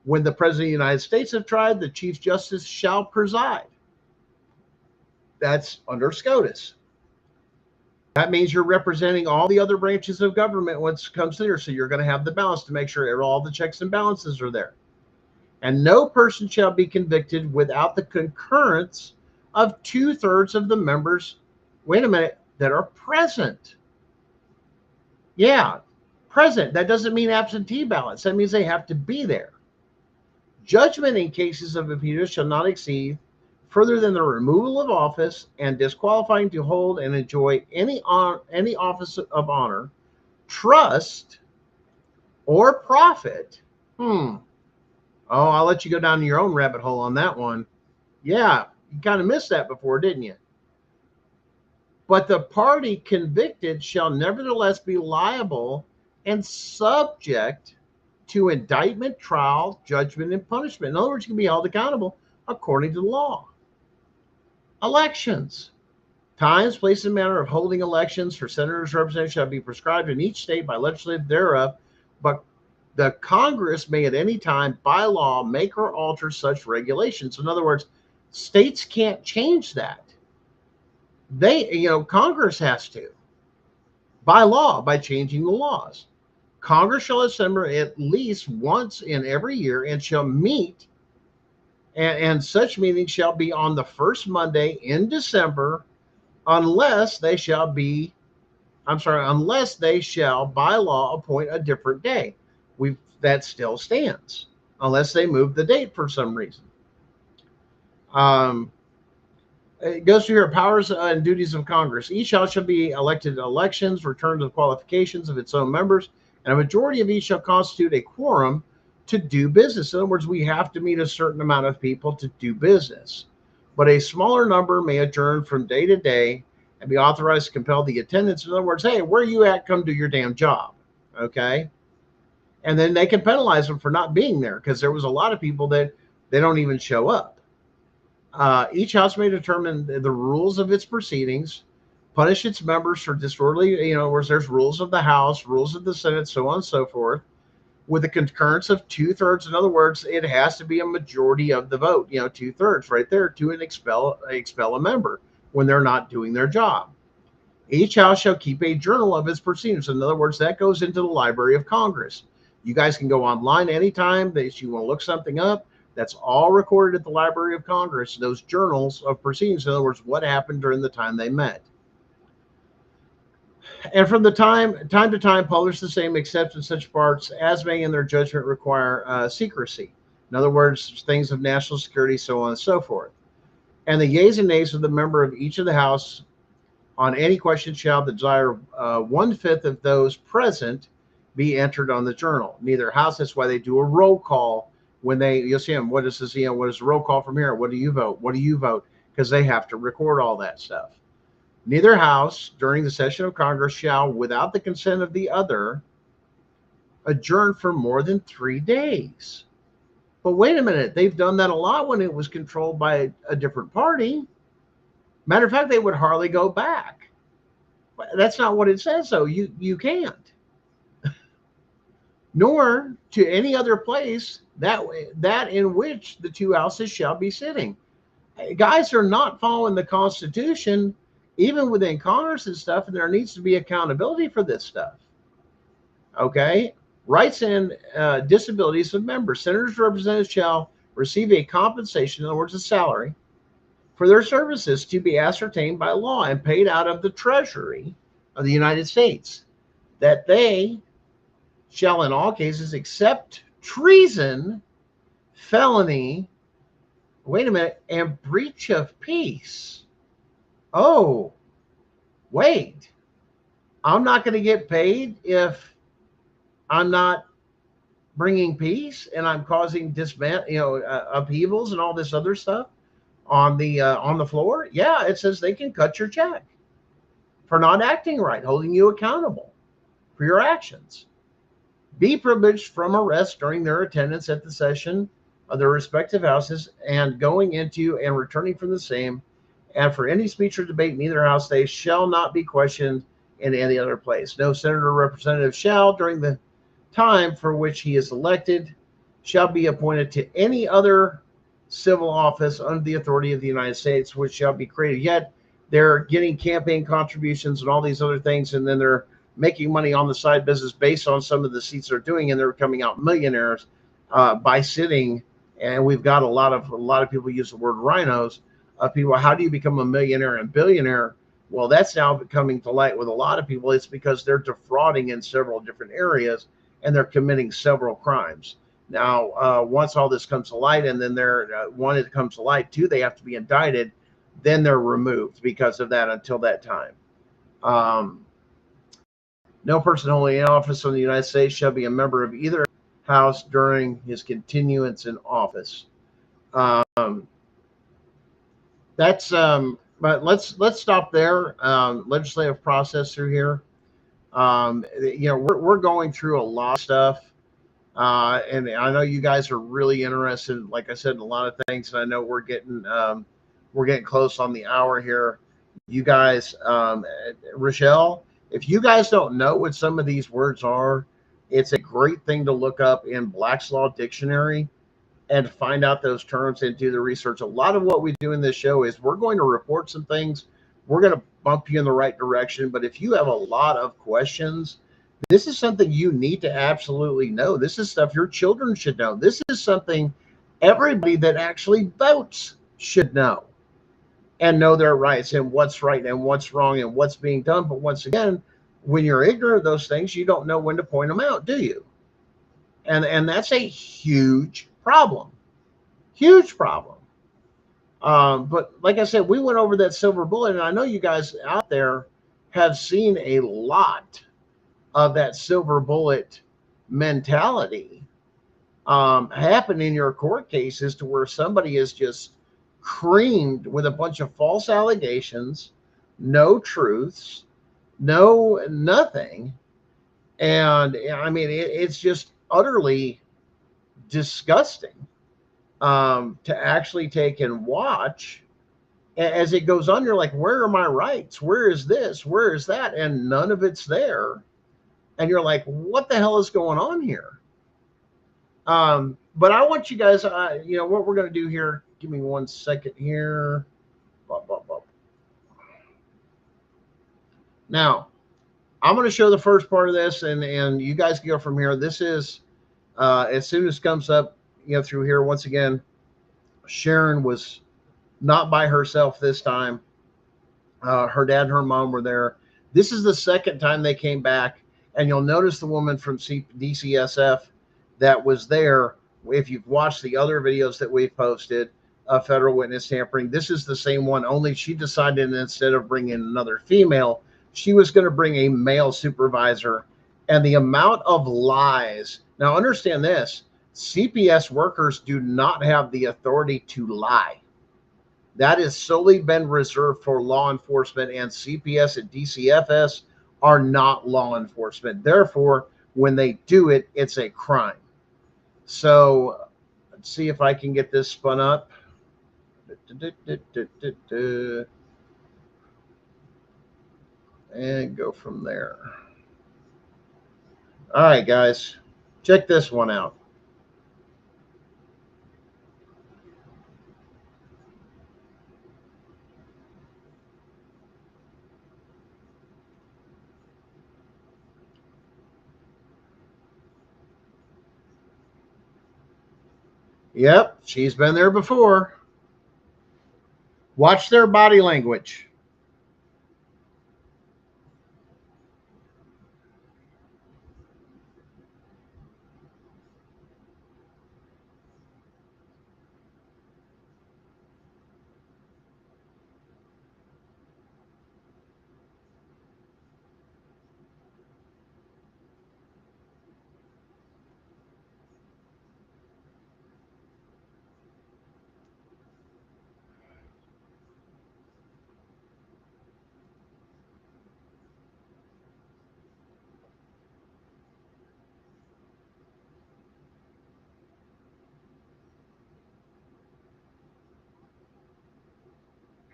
When the President of the United States have tried, the Chief Justice shall preside. That's under SCOTUS. That means you're representing all the other branches of government once it comes there. So you're going to have the balance to make sure all the checks and balances are there. And no person shall be convicted without the concurrence of 2/3 of the members, wait a minute, that are present. Yeah, present. That doesn't mean absentee ballots. That means they have to be there. Judgment in cases of impeachment shall not exceed further than the removal of office and disqualifying to hold and enjoy any office of honor, trust, or profit. Oh, I'll let you go down your own rabbit hole on that one. Yeah, you kind of missed that before, didn't you? But the party convicted shall nevertheless be liable and subject to indictment, trial, judgment, and punishment. In other words, you can be held accountable according to the law. Elections. Times, place, and manner of holding elections for senators, representatives shall be prescribed in each state by legislative thereof, but the Congress may at any time by law make or alter such regulations. In other words, states can't change that. Congress has to, by law, by changing the laws. Congress shall assemble at least once in every year and shall meet, and such meeting shall be on the first Monday in December, unless they shall be unless they shall by law appoint a different day. That still stands, unless they move the date for some reason. It goes through here, powers and duties of Congress. Each house shall be elected in elections, return to the qualifications of its own members, and a majority of each shall constitute a quorum to do business. In other words, we have to meet a certain amount of people to do business. But a smaller number may adjourn from day to day and be authorized to compel the attendance. In other words, hey, where you at? Come do your damn job. Okay. And then they can penalize them for not being there, because there was a lot of people that they don't even show up. Each house may determine the rules of its proceedings, punish its members for disorderly, where there's rules of the House, rules of the Senate, so on and so forth, with a concurrence of 2/3. In other words, it has to be a majority of the vote, 2/3 right there to expel a member when they're not doing their job. Each house shall keep a journal of its proceedings. In other words, that goes into the Library of Congress. You guys can go online anytime that you want to look something up. That's all recorded at the Library of Congress, those journals of proceedings. In other words, what happened during the time they met. And from the time to time, publish the same, except in such parts as may in their judgment require secrecy. In other words, things of national security, so on and so forth. And the yeas and nays of the member of each of the House on any question shall desire 1/5 of those present be entered on the journal. Neither House, that's why they do a roll call when you'll see them. What is this? What is the roll call from here? What do you vote? What do you vote? Because they have to record all that stuff. Neither House during the session of Congress shall, without the consent of the other, adjourn for more than 3 days. But wait a minute, they've done that a lot when it was controlled by a different party. Matter of fact, they would hardly go back. That's not what it says, though. You can't. Nor to any other place that in which the two houses shall be sitting. Guys are not following the Constitution, even within Congress and stuff, and there needs to be accountability for this stuff. Okay? Rights and disabilities of members. Senators and representatives shall receive a compensation, in other words, a salary, for their services to be ascertained by law and paid out of the Treasury of the United States, that they shall in all cases except treason, felony, wait a minute, and breach of peace. Oh, wait, I'm not going to get paid if I'm not bringing peace and I'm causing upheavals and all this other stuff on the floor. Yeah, it says they can cut your check for not acting right, holding you accountable for your actions. Be privileged from arrest during their attendance at the session of their respective houses and going into and returning from the same. And for any speech or debate in either house, they shall not be questioned in any other place. No senator or representative shall, during the time for which he is elected, shall be appointed to any other civil office under the authority of the United States, which shall be created. Yet they're getting campaign contributions and all these other things, and then they're making money on the side business based on some of the seats they're doing, and they're coming out millionaires by sitting. And we've got a lot of people use the word rhinos. People, how do you become a millionaire and billionaire? Well, that's now coming to light with a lot of people. It's because they're defrauding in several different areas and they're committing several crimes. Now, once all this comes to light, and then one, it comes to light, two, they have to be indicted, then they're removed because of that until that time. No person holding an office in the United States shall be a member of either house during his continuance in office. But let's stop there. Legislative process through here. We're going through a lot of stuff, and I know you guys are really interested, like I said, in a lot of things. And I know we're getting close on the hour here. You guys, Rochelle, if you guys don't know what some of these words are, it's a great thing to look up in Black's Law Dictionary and find out those terms and do the research. A lot of what we do in this show is we're going to report some things. We're going to bump you in the right direction. But if you have a lot of questions, this is something you need to absolutely know. This is stuff your children should know. This is something everybody that actually votes should know and know their rights and what's right and what's wrong and what's being done. But once again, when you're ignorant of those things, you don't know when to point them out, do you? And that's a huge problem. Huge problem. But like I said, we went over that silver bullet, and I know you guys out there have seen a lot of that silver bullet mentality happen in your court cases, to where somebody is just creamed with a bunch of false allegations, no truths, no nothing. And I mean, it's just utterly disgusting to actually take and watch as it goes on. You're like, where are my rights? Where is this? Where is that? And none of it's there. And you're like, what the hell is going on here? But I want you guys, you know, what we're going to do here. Give me 1 second here. Bop, bop, bop. Now, I'm going to show the first part of this, and you guys can go from here. This is, as soon as it comes up, you know, through here, once again, Sharon was not by herself this time. Her dad and her mom were there. This is the second time they came back, and you'll notice the woman from DCSF that was there. If you've watched the other videos that we've posted of federal witness tampering, this is the same one, only she decided instead of bringing another female, she was going to bring a male supervisor. And the amount of lies. Now, understand this. CPS workers do not have the authority to lie. That has solely been reserved for law enforcement, and CPS and DCFS are not law enforcement. Therefore, when they do it, it's a crime. So let's see if I can get this spun up. And go from there. All right, guys, check this one out. Yep, she's been there before. Watch their body language.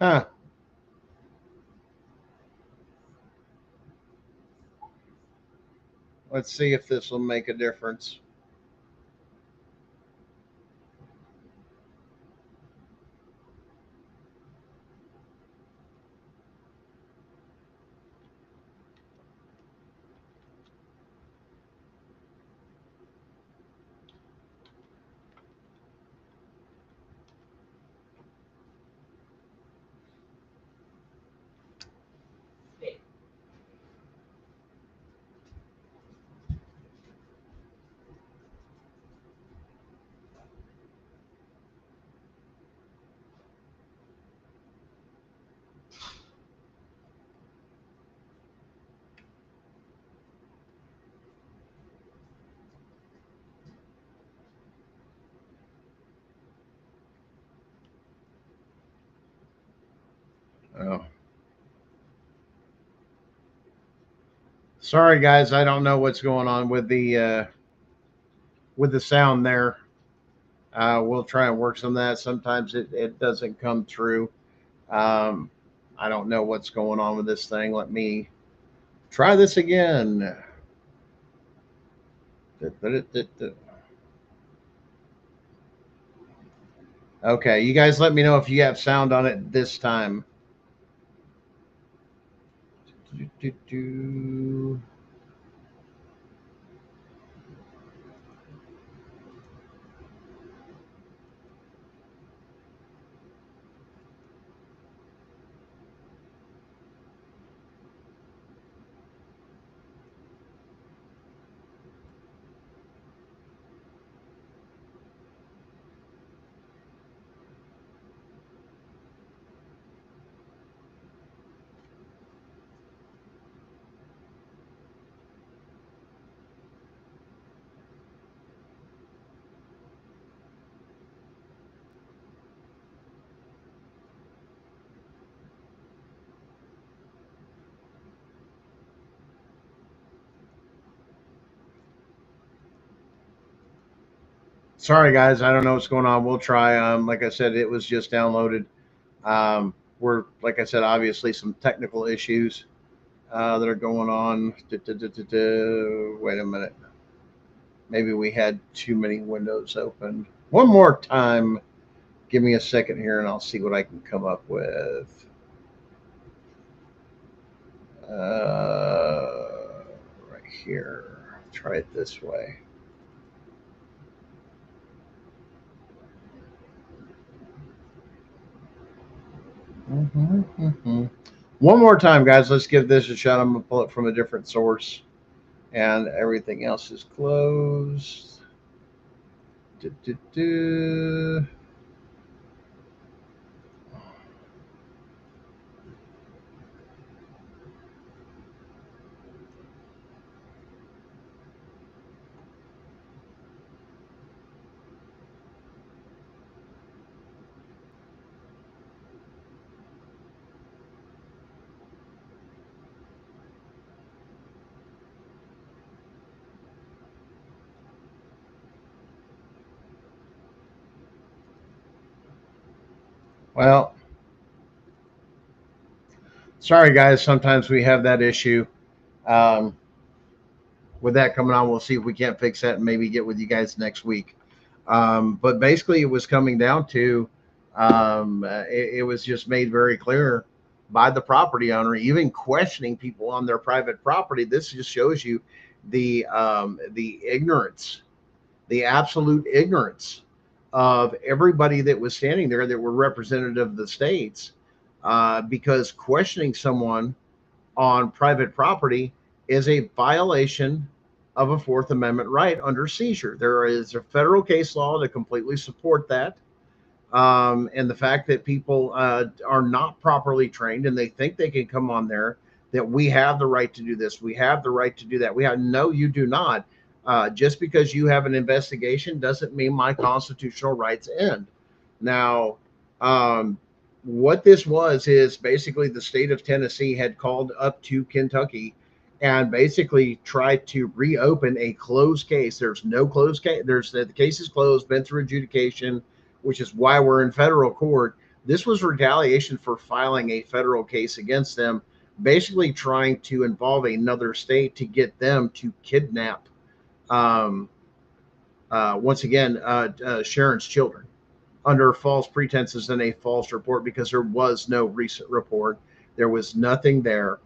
Huh. Let's see if this will make a difference. Oh. Sorry, guys. I don't know what's going on with the sound there. We'll try and work some of that. Sometimes it doesn't come through. I don't know what's going on with this thing. Let me try this again. Okay, you guys let me know if you have sound on it this time. Sorry, guys. I don't know what's going on. We'll try. Like I said, it was just downloaded. We're, like I said, obviously some technical issues that are going on. Wait a minute. Maybe we had too many windows open. One more time. Give me a second here and I'll see what I can come up with. Right here. Try it this way. One more time, guys. Let's give this a shot. I'm going to pull it from a different source. And everything else is closed. Well, sorry, guys. Sometimes we have that issue. With that coming on, we'll see if we can't fix that and maybe get with you guys next week. But basically, it was coming down to it was just made very clear by the property owner, even questioning people on their private property. This just shows you the ignorance, the absolute ignorance of everybody that was standing there that were representative of the states, because questioning someone on private property is a violation of a Fourth Amendment right under seizure. There is a federal case law to completely support that. And the fact that people are not properly trained and they think they can come on there, that we have the right to do this, we have the right to do that. No, you do not. Just because you have an investigation doesn't mean my constitutional rights end. Now, what this was is basically the state of Tennessee had called up to Kentucky and basically tried to reopen a closed case. There's no closed case. The case is closed, been through adjudication, which is why we're in federal court. This was retaliation for filing a federal case against them, basically trying to involve another state to get them to kidnap, once again, Sharon's children under false pretenses and a false report, because there was no recent report. There was nothing there.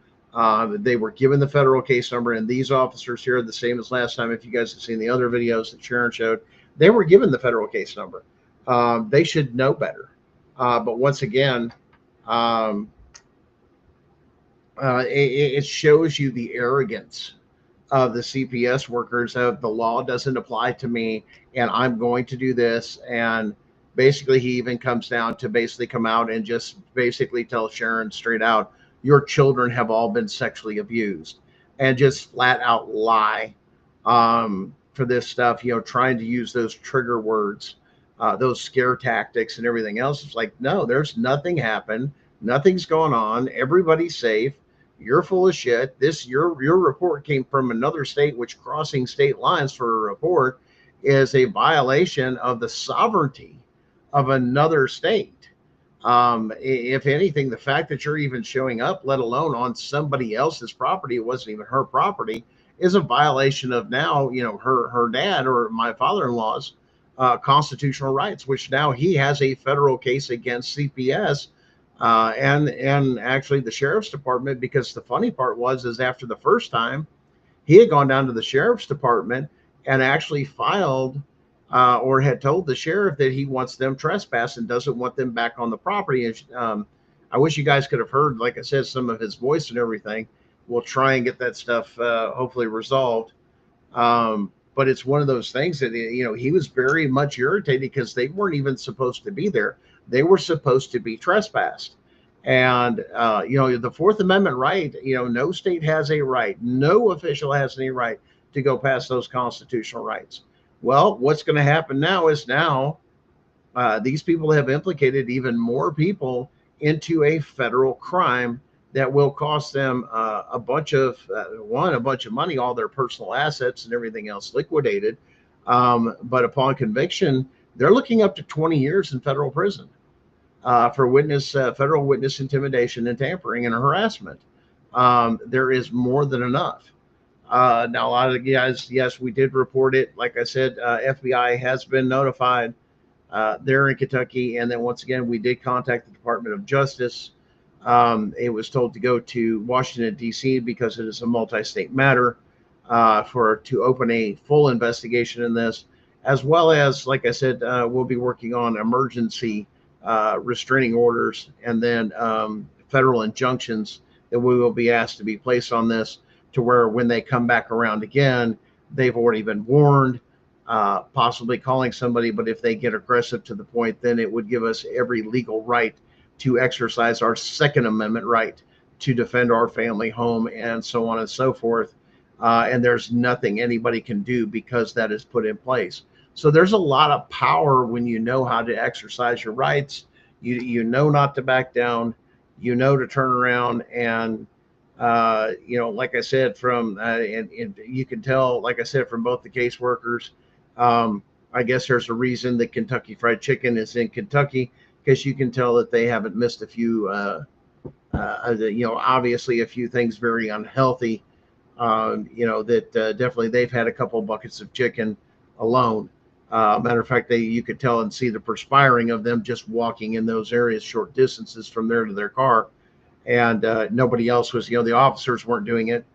They were given the federal case number, and these officers here are the same as last time. If you guys have seen the other videos that Sharon showed, they were given the federal case number. They should know better. But once again, it shows you the arrogance of the CPS workers of the law doesn't apply to me, and I'm going to do this. And basically, he even comes down to basically come out and just basically tell Sharon straight out, your children have all been sexually abused, and just flat out lie for this stuff, trying to use those trigger words, those scare tactics and everything else. It's like, no, there's nothing happened. Nothing's going on. Everybody's safe. You're full of shit. Your report came from another state, which crossing state lines for a report is a violation of the sovereignty of another state. If anything, the fact that you're even showing up, let alone on somebody else's property, it wasn't even her property, is a violation of now, her dad or my father-in-law's constitutional rights, which now he has a federal case against CPS and actually the sheriff's department. Because the funny part is after the first time, he had gone down to the sheriff's department and actually filed or had told the sheriff that he wants them trespassed and doesn't want them back on the property. And I wish you guys could have heard, like I said, some of his voice and everything. We'll try and get that stuff hopefully resolved. But it's one of those things that, he was very much irritated because they weren't even supposed to be there. They were supposed to be trespassed. And, the Fourth Amendment right, no state has a right. No official has any right to go past those constitutional rights. Well, what's going to happen now is these people have implicated even more people into a federal crime that will cost them a bunch of money, all their personal assets and everything else liquidated. But upon conviction, they're looking up to 20 years in federal prison for federal witness intimidation and tampering and harassment. There is more than enough. Now, a lot of the guys, yes, we did report it. Like I said, FBI has been notified. They're in Kentucky. And then once again, we did contact the Department of Justice. It was told to go to Washington, D.C. because it is a multi-state matter to open a full investigation in this, as well as, like I said, we'll be working on emergency restraining orders and then federal injunctions that we will be asked to be placed on this, to where when they come back around again, they've already been warned, possibly calling somebody. But if they get aggressive to the point, then it would give us every legal right to exercise our Second Amendment right to defend our family home and so on and so forth. And there's nothing anybody can do because that is put in place. So there's a lot of power when you know how to exercise your rights. You know not to back down, you know to turn around. And like I said, and you can tell, like I said, from both the caseworkers, I guess there's a reason that Kentucky Fried Chicken is in Kentucky, because you can tell that they haven't missed a few, obviously a few things very unhealthy. Definitely they've had a couple buckets of chicken alone. Matter of fact, you could tell and see the perspiring of them just walking in those areas, short distances from there to their car. And nobody else was, the officers weren't doing it,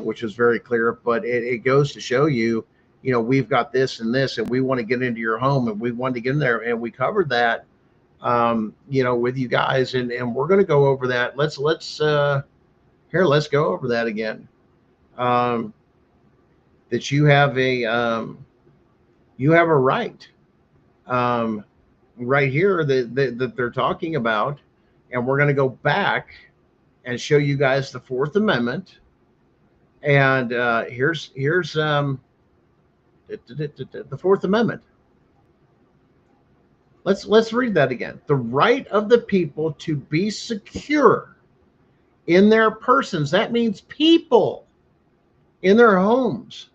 which was very clear. But it goes to show you, we've got this and this, and we want to get into your home, and we want to get in there. And we covered that, with you guys. And we're going to go over that. Let's go over that again. That you have a right, right here that they're talking about. And we're going to go back and show you guys the Fourth Amendment. And here's the Fourth Amendment. Let's read that again. The right of the people to be secure in their persons. That means people in their homes,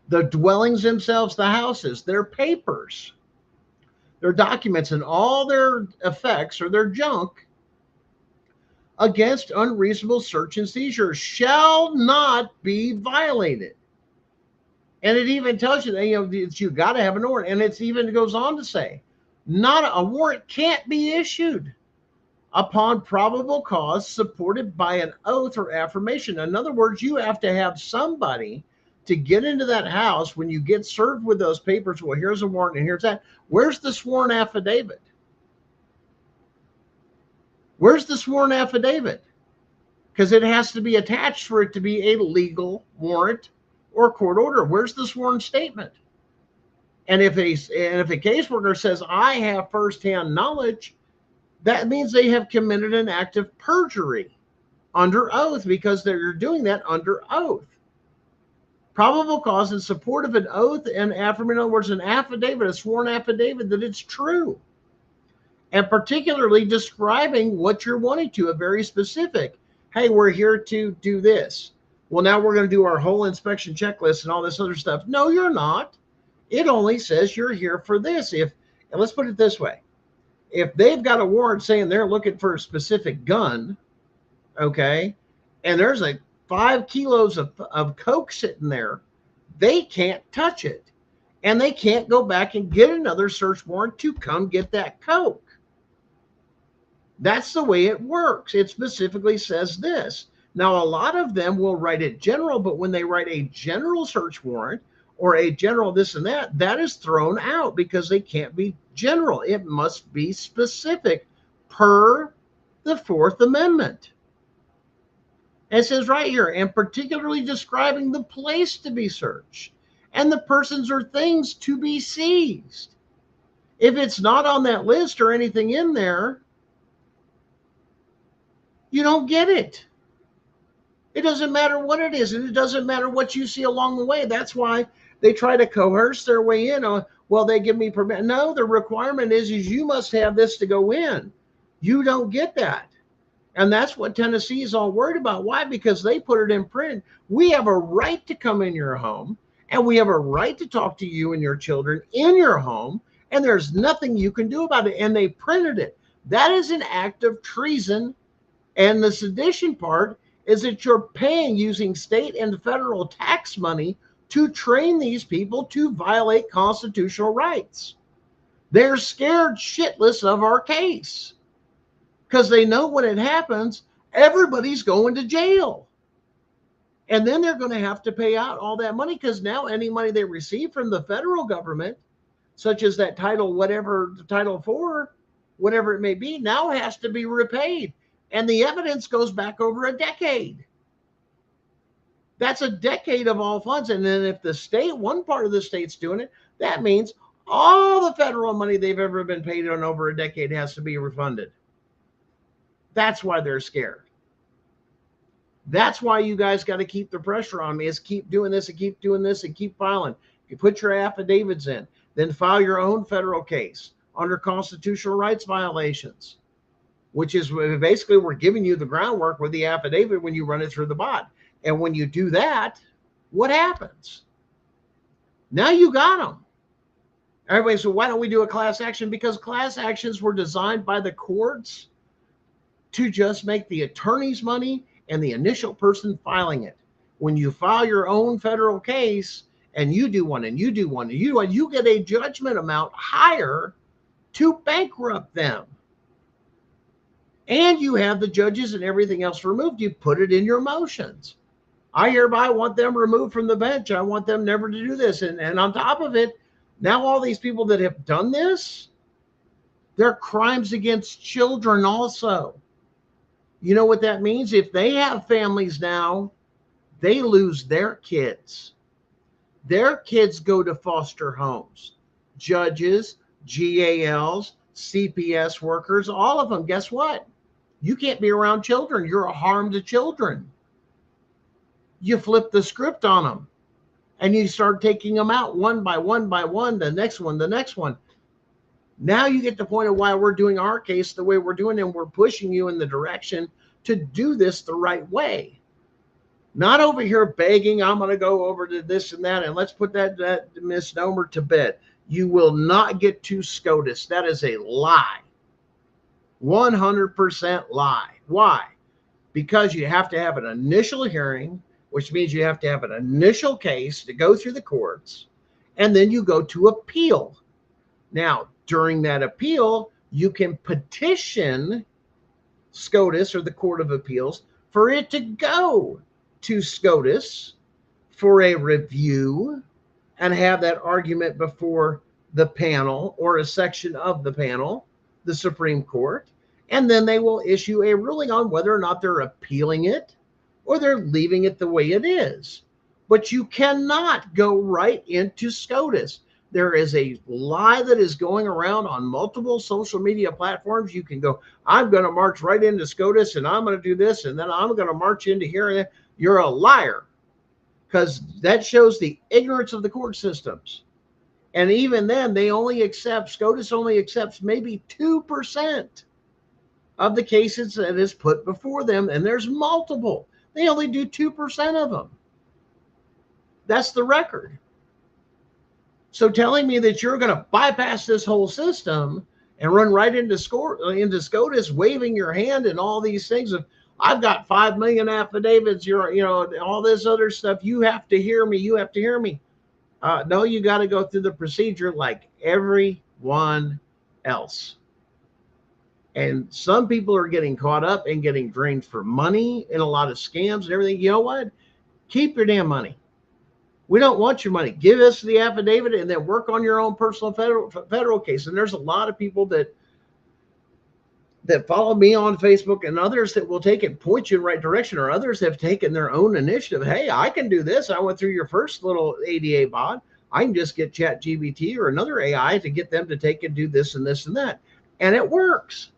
the dwellings themselves, the houses, their papers, their documents, and all their effects or their junk against unreasonable search and seizure shall not be violated. And it even tells you that you got to have an warrant. And it even goes on to say, not a warrant can't be issued upon probable cause supported by an oath or affirmation. In other words, you have to have somebody to get into that house. When you get served with those papers, well, here's a warrant and here's that. Where's the sworn affidavit? Where's the sworn affidavit? Because it has to be attached for it to be a legal warrant or court order. Where's the sworn statement? And if a caseworker says, I have firsthand knowledge, that means they have committed an act of perjury under oath, because they're doing that under oath. Probable cause in support of an oath and affirmation. In other words, an affidavit, a sworn affidavit that it's true. And particularly describing what you're wanting to, a very specific. Hey, we're here to do this. Well, now we're going to do our whole inspection checklist and all this other stuff. No, you're not. It only says you're here for this. And let's put it this way. If they've got a warrant saying they're looking for a specific gun, okay, and there's like 5 kilos of coke sitting there, they can't touch it. And they can't go back and get another search warrant to come get that coke. That's the way it works. It specifically says this. Now, a lot of them will write it general, but when they write a general search warrant or a general this and that, that is thrown out because they can't be general. It must be specific per the Fourth Amendment. And it says right here, and particularly describing the place to be searched and the persons or things to be seized. If it's not on that list or anything in there, you don't get it. It doesn't matter what it is, and it doesn't matter what you see along the way. That's why they try to coerce their way in. Well, they give me permission. No, the requirement is you must have this to go in. You don't get that. And that's what Tennessee is all worried about. Why? Because they put it in print. We have a right to come in your home And we have a right to talk to you and your children in your home, and there's nothing you can do about it. And they printed it. That is an act of treason. And the sedition part is that you're paying using state and federal tax money to train these people to violate constitutional rights. They're scared shitless of our case because they know when it happens, everybody's going to jail. And then they're going to have to pay out all that money because now any money they receive from the federal government, such as that Title IV, whatever it may be, now has to be repaid. And the evidence goes back over a decade. That's a decade of all funds. And then if the state, one part of the state's doing it, that means all the federal money they've ever been paid on over a decade has to be refunded. That's why they're scared. That's why you guys got to keep the pressure on me, is keep doing this and keep doing this and keep filing. You put your affidavits in, then file your own federal case under constitutional rights violations, which is basically we're giving you the groundwork with the affidavit when you run it through the bot. And when you do that, what happens? Now you got them. Everybody, so why don't we do a class action? Because class actions were designed by the courts to just make the attorney's money and the initial person filing it. When you file your own federal case and you do one and you do one and you do one, you get a judgment amount higher to bankrupt them. And you have the judges and everything else removed. You put it in your motions. I hereby want them removed from the bench. I want them never to do this. And on top of it, now all these people that have done this, they're crimes against children also. You know what that means? If they have families now, they lose their kids. Their kids go to foster homes. Judges, GALs, CPS workers, all of them, guess what? You can't be around children. You're a harm to children. You flip the script on them and you start taking them out one by one by one, the next one, the next one. Now you get the point of why we're doing our case the way we're doing, and we're pushing you in the direction to do this the right way. Not over here begging, I'm going to go over to this and that, and let's put that misnomer to bed. You will not get to SCOTUS. That is a lie. 100% lie. Why? Because you have to have an initial hearing, which means you have to have an initial case to go through the courts, and then you go to appeal. Now, during that appeal, you can petition SCOTUS or the Court of Appeals for it to go to SCOTUS for a review and have that argument before the panel or a section of the panel, the Supreme Court, and then they will issue a ruling on whether or not they're appealing it or they're leaving it the way it is. But you cannot go right into SCOTUS. There is a lie that is going around on multiple social media platforms. You can go, I'm going to march right into SCOTUS and I'm going to do this and then I'm going to march into here. And you're a liar, because that shows the ignorance of the court systems. And even then, they only accept, SCOTUS only accepts maybe 2% of the cases that is put before them. And there's multiple. They only do 2% of them. That's the record. So telling me that you're going to bypass this whole system and run right into SCOTUS, waving your hand and all these things of, I've got 5 million affidavits, all this other stuff. You have to hear me. You have to hear me. No, you got to go through the procedure like everyone else. And some people are getting caught up and getting drained for money in a lot of scams and everything. You know what? Keep your damn money. We don't want your money. Give us the affidavit and then work on your own personal federal case. And there's a lot of people that follow me on Facebook and others that will take it, point you in the right direction, or others have taken their own initiative. Hey, I can do this. I went through your first little ADA bot. I can just get ChatGPT or another AI to get them to take and do this and this and that. And it works.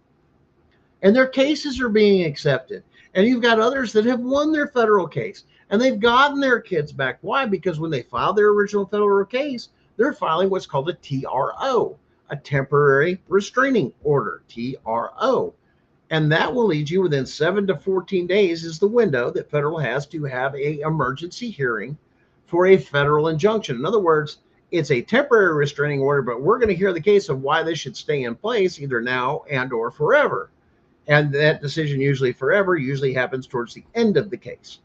And their cases are being accepted. And you've got others that have won their federal case and they've gotten their kids back. Why? Because when they file their original federal case, they're filing what's called a TRO, a temporary restraining order, TRO. And that will lead you within 7 to 14 days is the window that federal has to have a emergency hearing for a federal injunction. In other words, it's a temporary restraining order, but we're going to hear the case of why this should stay in place either now and or forever. And that decision, usually forever, usually happens towards the end of the case.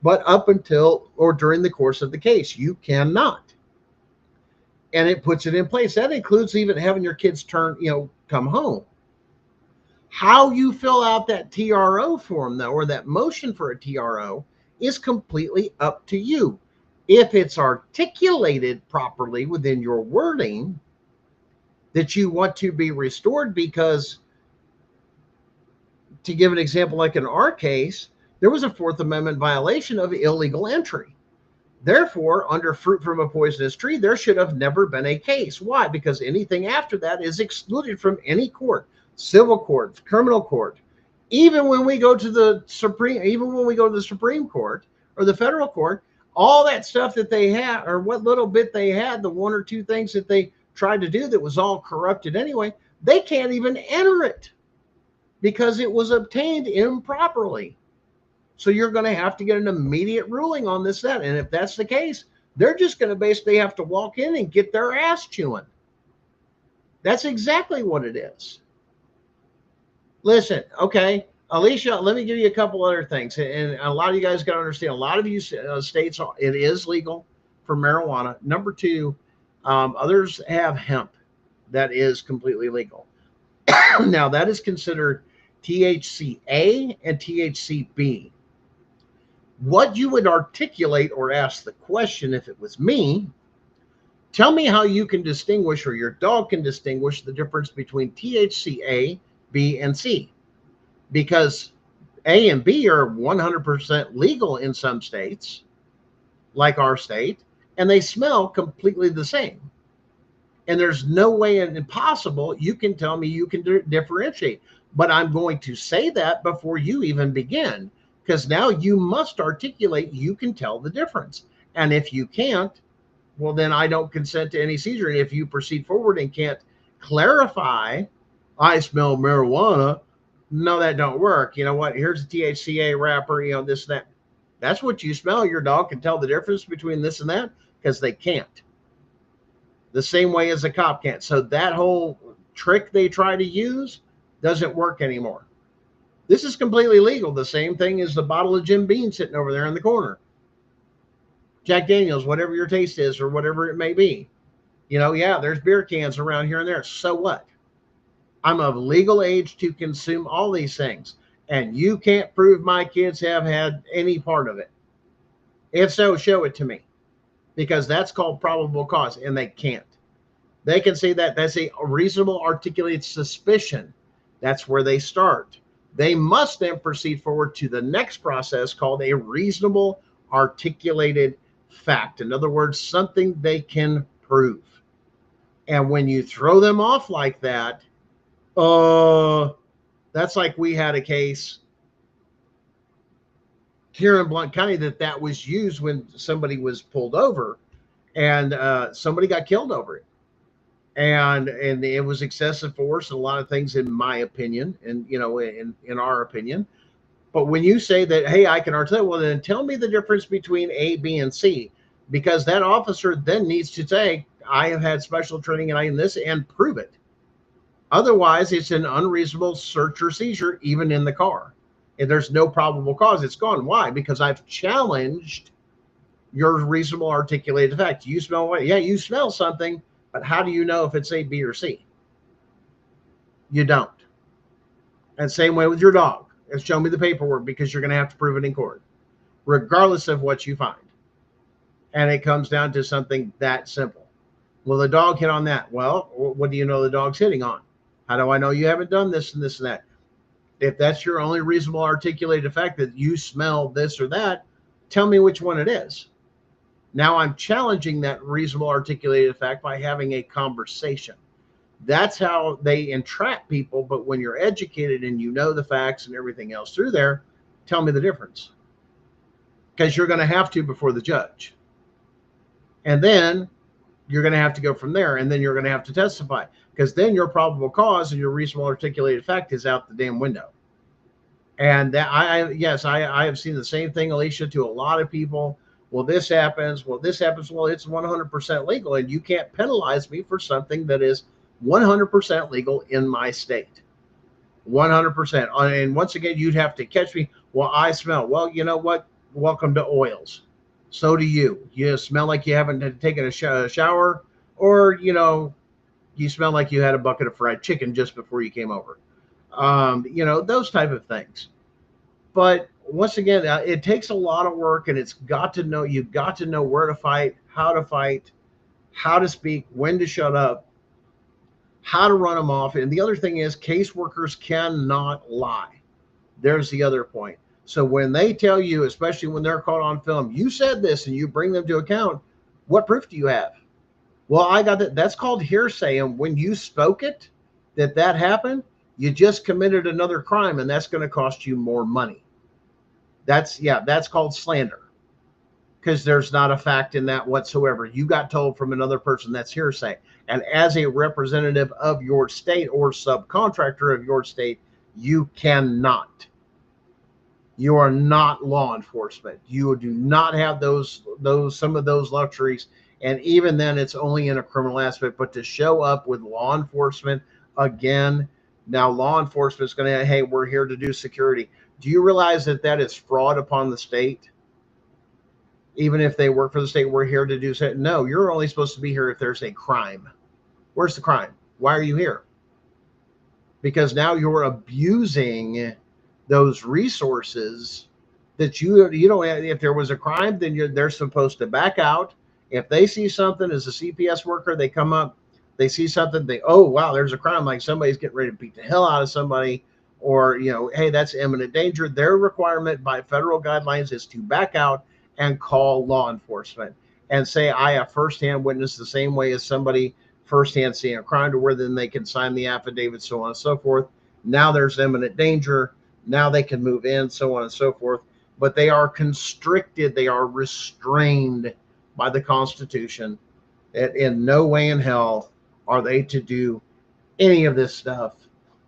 But up until or during the course of the case, you cannot. And it puts it in place. That includes even having your kids come home. How you fill out that TRO form, though, or that motion for a TRO, is completely up to you. If it's articulated properly within your wording that you want to be restored, because, to give an example, like in our case, there was a Fourth Amendment violation of illegal entry. Therefore, under fruit from a poisonous tree, there should have never been a case. Why? Because anything after that is excluded from any court, civil court, criminal court. Even when we go to the Supreme Court or the federal court, all that stuff that they had, or what little bit they had, the one or two things that they tried to do that was all corrupted anyway, they can't even enter it because it was obtained improperly. So you're going to have to get an immediate ruling on this, that. And if that's the case, they're just going to basically have to walk in and get their ass chewing. That's exactly what it is. Listen, okay, Alicia, let me give you a couple other things. And a lot of you guys got to understand, a lot of you states, it is legal for marijuana. Number two, others have hemp that is completely legal. Now, that is considered THCA and THCB. What you would articulate or ask the question if it was me, tell me how you can distinguish, or your dog can distinguish, the difference between THCA, B, and C. Because A and B are 100% legal in some states, like our state, and they smell completely the same. And there's no way impossible you can tell me you can differentiate. But I'm going to say that before you even begin, because now you must articulate you can tell the difference. And if you can't, well, then I don't consent to any seizure. And if you proceed forward and can't clarify, I smell marijuana, no, that don't work. You know what? Here's a THCA wrapper, this, that. That's what you smell. Your dog can tell the difference between this and that, because they can't. The same way as a cop can't. So that whole trick they try to use doesn't work anymore. This is completely legal. The same thing as the bottle of Jim Beam sitting over there in the corner. Jack Daniels, whatever your taste is, or whatever it may be. Yeah, there's beer cans around here and there. So what? I'm of legal age to consume all these things. And you can't prove my kids have had any part of it. If so, show it to me. Because that's called probable cause, and they can't. They can say that that's a reasonable articulated suspicion. That's where they start. They must then proceed forward to the next process called a reasonable articulated fact. In other words, something they can prove. And when you throw them off like that, that's like we had a case here in Blount County that was used when somebody was pulled over, and somebody got killed over it. And it was excessive force and a lot of things, in my opinion, and in our opinion. But when you say that, hey, I can articulate, well, then tell me the difference between A, B, and C, because that officer then needs to say, I have had special training and I am this, and prove it. Otherwise, it's an unreasonable search or seizure, even in the car. If there's no probable cause, it's gone. Why? Because I've challenged your reasonable articulated fact. You smell what? Yeah, you smell something, but how do you know if it's A, B, or C? You don't. And same way with your dog. And show me the paperwork, because you're going to have to prove it in court, regardless of what you find. And it comes down to something that simple. Well, the dog hit on that. Well, what do you know the dog's hitting on? How do I know you haven't done this and this and that? If that's your only reasonable articulated fact, that you smell this or that, tell me which one it is. Now I'm challenging that reasonable articulated fact by having a conversation. That's how they entrap people. But when you're educated and you know the facts and everything else through there, tell me the difference. Because you're going to have to before the judge. And then you're going to have to go from there. And then you're going to have to testify. Because then your probable cause and your reasonable articulated fact is out the damn window. And that I have seen the same thing, Alicia, to a lot of people. Well, this happens. Well, this happens. Well, it's 100% legal, and you can't penalize me for something that is 100% legal in my state. 100%. And once again, you'd have to catch me. Well, I smell. Well, you know what? Welcome to oils. So do you. You smell like you haven't taken a shower, or, you smell like you had a bucket of fried chicken just before you came over. Those type of things. But once again, it takes a lot of work, and you've got to know where to fight, how to speak, when to shut up, how to run them off. And the other thing is, caseworkers cannot lie. There's the other point. So when they tell you, especially when they're caught on film, you said this, and you bring them to account, what proof do you have? Well, I got that. That's called hearsay. And when you spoke it, that happened, you just committed another crime, and that's going to cost you more money. That's called slander, because there's not a fact in that whatsoever. You got told from another person. That's hearsay. And as a representative of your state or subcontractor of your state, you cannot. You are not law enforcement. You do not have some of those luxuries. And even then, it's only in a criminal aspect. But to show up with law enforcement again, now law enforcement is going to, hey, we're here to do security. Do you realize that is fraud upon the state? Even if they work for the state, we're here to do so. No, you're only supposed to be here if there's a crime. Where's the crime? Why are you here? Because now you're abusing those resources that you don't have. If there was a crime, then they're supposed to back out. If they see something as a CPS worker, they come up, they see something, oh, wow, there's a crime, like somebody's getting ready to beat the hell out of somebody, or, hey, that's imminent danger. Their requirement by federal guidelines is to back out and call law enforcement and say, I have firsthand witness, the same way as somebody firsthand seeing a crime, to where then they can sign the affidavit, so on and so forth. Now there's imminent danger. Now they can move in, so on and so forth. But they are constricted. They are restrained by the Constitution. In no way in hell are they to do any of this stuff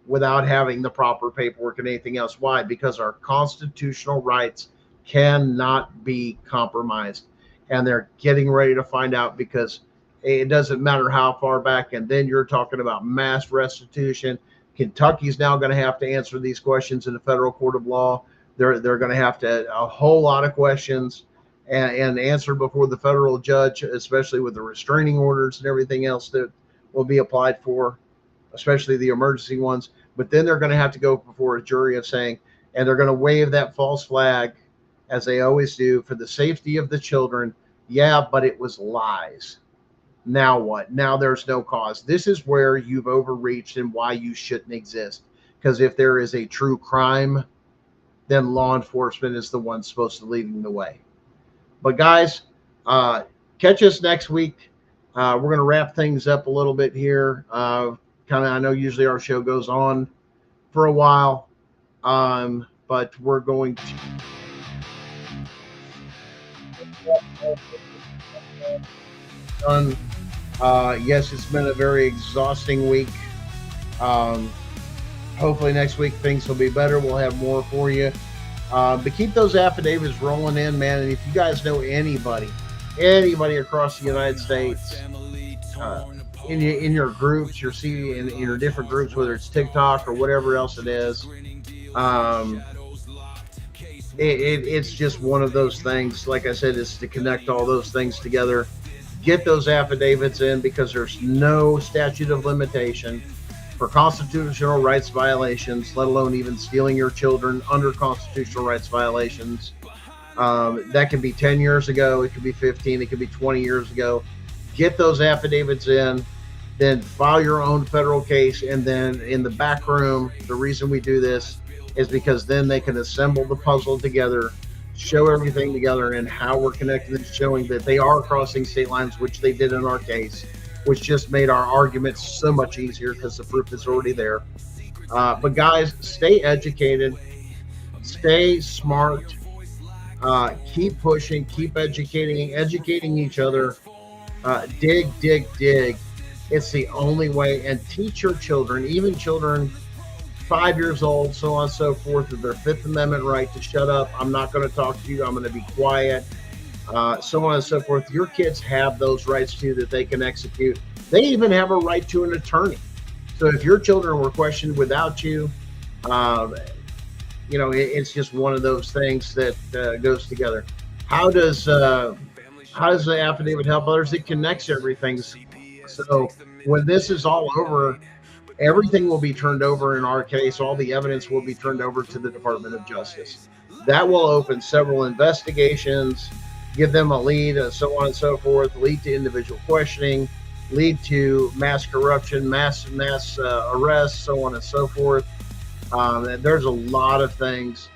without having the proper paperwork and anything else. Why? Because our constitutional rights cannot be compromised. And they're getting ready to find out, because it doesn't matter how far back. And then you're talking about mass restitution. Kentucky's now going to have to answer these questions in the federal court of law. They're going to have to a whole lot of questions and answer before the federal judge, especially with the restraining orders and everything else that will be applied for, especially the emergency ones. But then they're going to have to go before a jury of saying, and they're going to wave that false flag, as they always do, for the safety of the children. Yeah, but it was lies. Now what? Now there's no cause. This is where you've overreached and why you shouldn't exist. Because if there is a true crime, then law enforcement is the one supposed to leading the way. But guys, catch us next week. We're going to wrap things up a little bit here. I know usually our show goes on for a while, but we're going to. Yes, it's been a very exhausting week. Hopefully next week things will be better. We'll have more for you. But keep those affidavits rolling in, man. And if you guys know anybody across the United States, in your groups, in your different groups, whether it's TikTok or whatever else it is, it's just one of those things. Like I said, is to connect all those things together. Get those affidavits in, because there's no statute of limitation for constitutional rights violations, let alone even stealing your children under constitutional rights violations. That could be 10 years ago. It could be 15. It could be 20 years ago. Get those affidavits in, then file your own federal case. And then in the back room, the reason we do this is because then they can assemble the puzzle together, show everything together, and how we're connected, and showing that they are crossing state lines, which they did in our case, which just made our arguments so much easier because the proof is already there. But guys, stay educated, stay smart, keep pushing, keep educating each other, dig. It's the only way. And teach your children, even children 5 years old, so on and so forth, with their Fifth Amendment right to shut up. I'm not going to talk to you. I'm going to be quiet. so on and so forth. Your kids have those rights too that they can execute. They even have a right to an attorney. So if your children were questioned without you, uh, it's just one of those things that goes together. How does the affidavit help others? It connects everything. So when this is all over, everything will be turned over. In our case, all the evidence will be turned over to the Department of Justice. That will open several investigations, give them a lead, so on and so forth, lead to individual questioning, lead to mass corruption, mass arrests, so on and so forth. And there's a lot of things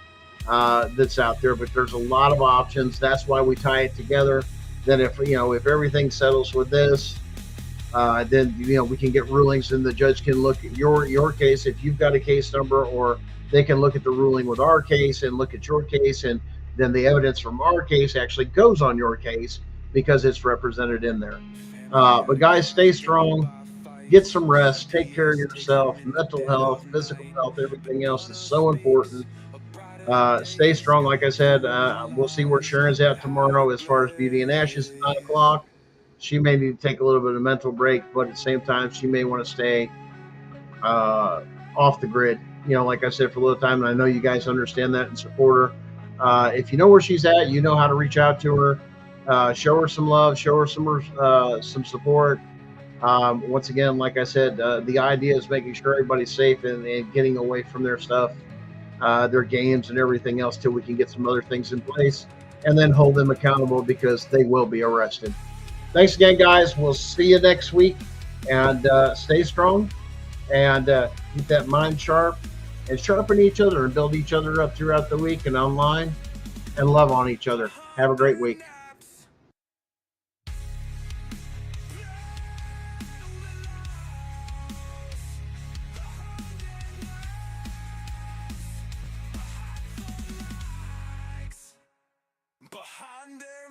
that's out there, but there's a lot of options. That's why we tie it together. Then if everything settles with this, then we can get rulings, and the judge can look at your case if you've got a case number, or they can look at the ruling with our case and look at your case, and then the evidence from our case actually goes on your case because it's represented in there. But guys, stay strong, get some rest, take care of yourself. Mental health, physical health, everything else is so important. Stay strong. Like I said, we'll see where Sharon's at tomorrow as far as Beauty and Ashes at 9 o'clock. She may need to take a little bit of mental break, but at the same time, she may want to stay off the grid. Like I said, for a little time, and I know you guys understand that and support her. If you know where she's at, you know how to reach out to her. Show her some love, show her some support. Once again, like I said, the idea is making sure everybody's safe and getting away from their stuff, their games and everything else, till we can get some other things in place and then hold them accountable, because they will be arrested. Thanks again, guys. We'll see you next week, and stay strong, and keep that mind sharp, and sharpen each other and build each other up throughout the week and online, and love on each other. Have a great week. Behind their